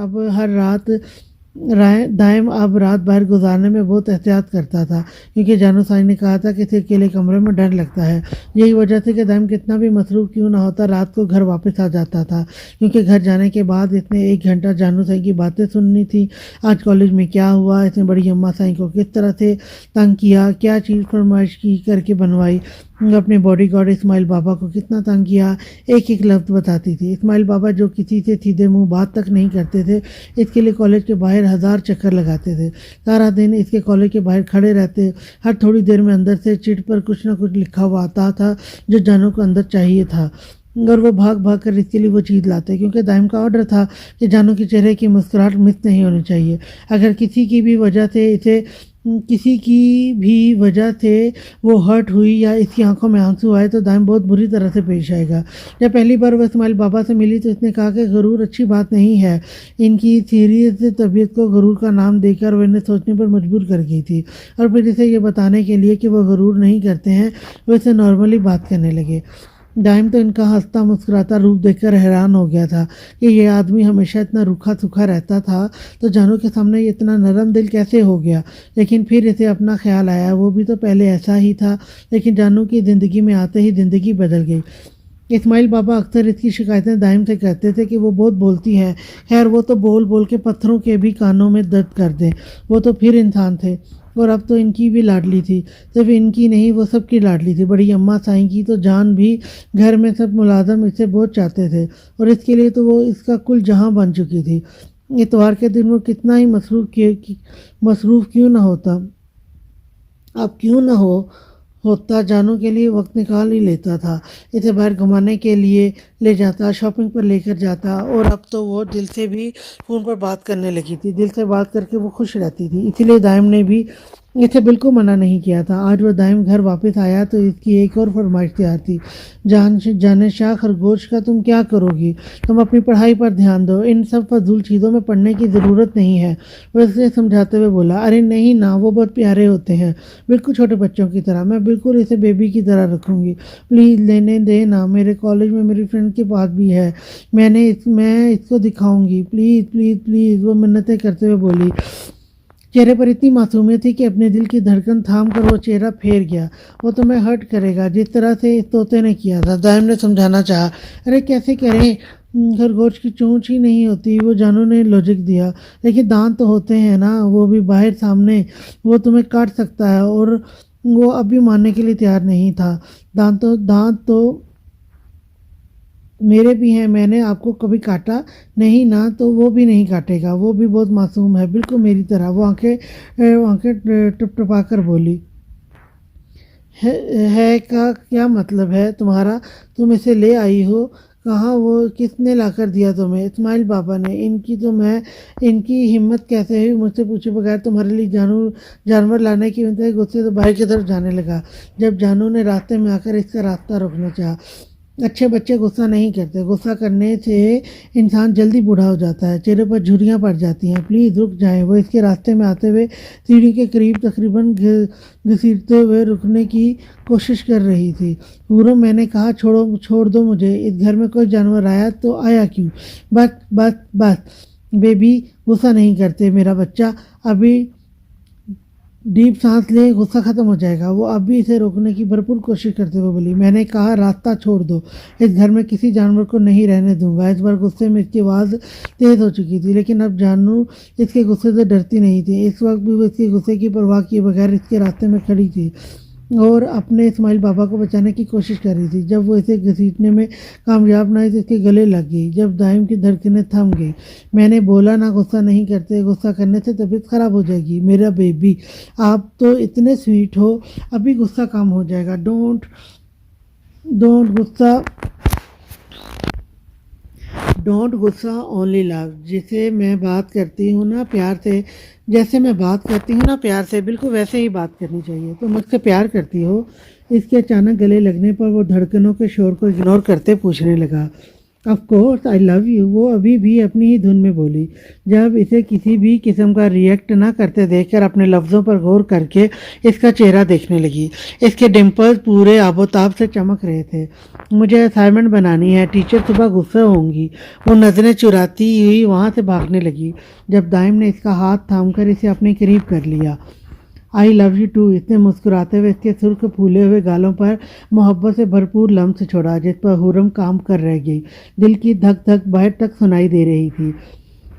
اب رات باہر گزارنے میں بہت احتیاط کرتا تھا کیونکہ جانو سائیں نے کہا تھا کہ اسے اکیلے کمرے میں ڈر لگتا ہے۔ یہی وجہ تھی کہ دائم کتنا بھی مصروف کیوں نہ ہوتا رات کو گھر واپس آ جاتا تھا، کیونکہ گھر جانے کے بعد اس نے 1 گھنٹہ جانو سائیں کی باتیں سننی تھی۔ آج کالج میں کیا ہوا، اس نے بڑی اماں سائیں کو کس طرح سے تنگ کیا، کیا چیز فرمائش کی کر کے بنوائی، اپنے باڈی گارڈ اسماعیل بابا کو کتنا تنگ کیا، ایک ایک لفظ بتاتی تھی۔ اسماعیل بابا جو کسی سے سیدھے منہ بات تک نہیں کرتے تھے، اس کے لیے کالج کے باہر 1000 چکر لگاتے تھے۔ سارا دن اس کے کالج کے باہر کھڑے رہتے، ہر تھوڑی دیر میں اندر سے چٹ پر کچھ نہ کچھ لکھا ہوا آتا تھا جو جانو کو اندر چاہیے تھا، اور وہ بھاگ بھاگ کر اس کے لیے وہ چیز لاتے، کیونکہ دائم کا آرڈر تھا کہ جانو کے چہرے کی مسکراہٹ مس نہیں ہونی چاہیے۔ اگر کسی کی بھی وجہ سے وہ ہرٹ ہوئی یا اس کی آنکھوں میں آنسو آئے تو دائم بہت بری طرح سے پیش آئے گا۔ جب پہلی بار وہ اسماعیل بابا سے ملی تو اس نے کہا کہ غرور اچھی بات نہیں ہے۔ ان کی سیریس طبیعت کو غرور کا نام دے کر وہ انہیں سوچنے پر مجبور کر گئی تھی، اور پھر اسے یہ بتانے کے لیے کہ وہ غرور نہیں کرتے ہیں، وہ اسے نارملی بات کرنے لگے۔ دائم تو ان کا ہنستا مسکراتا روپ دیکھ کر حیران ہو گیا تھا کہ یہ آدمی ہمیشہ اتنا روکھا سوکھا رہتا تھا تو جانو کے سامنے یہ اتنا نرم دل کیسے ہو گیا۔ لیکن پھر اسے اپنا خیال آیا، وہ بھی تو پہلے ایسا ہی تھا، لیکن جانو کی زندگی میں آتے ہی زندگی بدل گئی۔ اسماعیل بابا اکثر اس کی شکایتیں دائم سے کرتے تھے کہ وہ بہت بولتی ہے۔ خیر وہ تو بول بول کے پتھروں کے بھی کانوں میں درد کر دیں، وہ تو پھر انسان تھے، اور اب تو ان کی بھی لاڈلی تھی، صرف ان کی نہیں وہ سب کی لاڈلی تھی۔ بڑی اماں سائیں کی تو جان بھی، گھر میں سب ملازم اسے بہت چاہتے تھے، اور اس کے لیے تو وہ اس کا کل جہاں بن چکی تھی۔ اتوار کے دن وہ کتنا ہی مصروف کیوں نہ ہوتا، اب کیوں نہ ہوتا جانو کے لیے وقت نکال ہی لیتا تھا، اسے باہر گھمانے کے لیے لے جاتا، شاپنگ پر لے کر جاتا، اور اب تو وہ دل سے بھی فون پر بات کرنے لگی تھی۔ دل سے بات کر کے وہ خوش رہتی تھی، اسی لیے دائم نے بھی اسے بالکل منع نہیں کیا تھا۔ آج وہ دائم گھر واپس آیا تو اس کی ایک اور فرمائش تیار تھی۔ جانے شاہ خرگوش کا تم کیا کرو گی؟ تم اپنی پڑھائی پر دھیان دو، ان سب فضول چیزوں میں پڑھنے کی ضرورت نہیں ہے۔ وہ اسے سمجھاتے ہوئے بولا، ارے نہیں نا، وہ بہت پیارے ہوتے ہیں، بالکل چھوٹے بچوں کی طرح، میں بالکل اسے بیبی کی طرح رکھوں گی، پلیز لینے دے نا، میرے کالج میں میری فرینڈ کے پاس بھی ہے، میں اس کو دکھاؤں گی، پلیز پلیز پلیز، وہ منتیں کرتے ہوئے بولی۔ چہرے پر اتنی معصومیت تھی کہ اپنے دل کی دھڑکن تھام کر وہ چہرہ پھیر گیا۔ وہ تمہیں ہرٹ کرے گا جس طرح سے اس طوطے نے کیا تھا، دائم نے سمجھانا چاہا۔ ارے کیسے کریں، خرگوش کی چونچ ہی نہیں ہوتی، وہ جانو نے لاجک دیا، لیکن دانت تو ہوتے ہیں نا، وہ بھی باہر سامنے، وہ تمہیں کاٹ سکتا ہے، اور وہ اب بھی ماننے کے لیے تیار نہیں تھا۔ دانت تو میرے بھی ہیں، میں نے آپ کو کبھی کاٹا نہیں نا، تو وہ بھی نہیں کاٹے گا، وہ بھی بہت معصوم ہے، بالکل میری طرح، وہ آنکھیں ٹپ ٹپا کر بولی۔ ہے کا کیا مطلب ہے تمہارا؟ تم اسے لے آئی ہو کہاں؟ وہ کس نے لا کر دیا تمہیں؟ اسماعیل بابا نے۔ ان کی ہمت کیسے ہوئی مجھ سے پوچھے بغیر تمہارے لیے جانور لانے کی؟ انتہائی غصے سے باہر کی طرف جانے لگا جب جانو نے راستے میں آ کر اس کا راستہ روکنا چاہا۔ اچھے بچے غصہ نہیں کرتے، غصہ کرنے سے انسان جلدی بوڑھا ہو جاتا ہے، چہرے پر جھریاں پڑ جاتی ہیں، پلیز رک جائیں۔ وہ اس کے راستے میں آتے ہوئے سیڑھی کے قریب تقریباً گھسیٹتے ہوئے رکنے کی کوشش کر رہی تھی۔ حورم، میں نے کہا چھوڑ دو مجھے، اس گھر میں کوئی جانور آیا تو آیا کیوں؟ بس بیبی، غصہ نہیں کرتے میرا بچہ، ابھی ڈیپ سانس لے، غصہ ختم ہو جائے گا۔ وہ اب بھی اسے روکنے کی بھرپور کوشش کرتے ہوئے بولی، میں نے کہا راستہ چھوڑ دو، اس گھر میں کسی جانور کو نہیں رہنے دوں گا۔ اس بار غصے میں اس کی آواز تیز ہو چکی تھی، لیکن اب جانو اس کے غصے سے ڈرتی نہیں تھی۔ اس وقت بھی وہ اس کے غصے کی پرواہ کیے بغیر اس کے راستے میں کھڑی تھی اور اپنے اسماعیل بابا کو بچانے کی کوشش کر رہی تھی۔ جب وہ اسے گھسیٹنے میں کامیاب نہ ہوئی تو اس کے گلے لگ گئی۔ جب دائم کی دھڑکنیں تھم گئی، میں نے بولا نا غصہ نہیں کرتے، غصہ کرنے سے طبیعت خراب ہو جائے گی میرا بیبی، آپ تو اتنے سویٹ ہو، ابھی غصہ کم ہو جائے گا، ڈونٹ غصہ اونلی لو، جیسے میں بات کرتی ہوں نا پیار سے، بالکل ویسے ہی بات کرنی چاہیے۔ تو مجھ سے پیار کرتی ہو؟ اس کے اچانک گلے لگنے پر وہ دھڑکنوں کے شور کو اگنور کرتے پوچھنے لگا۔ Of course I love you, وہ ابھی بھی اپنی ہی دھن میں بولی۔ جب اسے کسی بھی قسم کا ریئیکٹ نہ کرتے دیکھ کر اپنے لفظوں پر غور کر کے اس کا چہرہ دیکھنے لگی۔ اس کے ڈمپلز پورے آب و تاب سے چمک رہے تھے۔ مجھے اسائنمنٹ بنانی ہے، ٹیچر صبح غصہ ہوں گی۔ وہ نظریں چراتی ہوئی وہاں سے بھاگنے لگی جب دائم نے اس کا ہاتھ تھام کر اسے اپنے قریب کر لیا۔ آئی لو یو ٹو، اس نے مسکراتے ہوئے اس کے سرخ پھولے ہوئے گالوں پر محبت سے بھرپور لمس چھوڑا جس پر حورم کام کر رہ گئی۔ دل کی دھک دھک باہر تک سنائی دے رہی تھی۔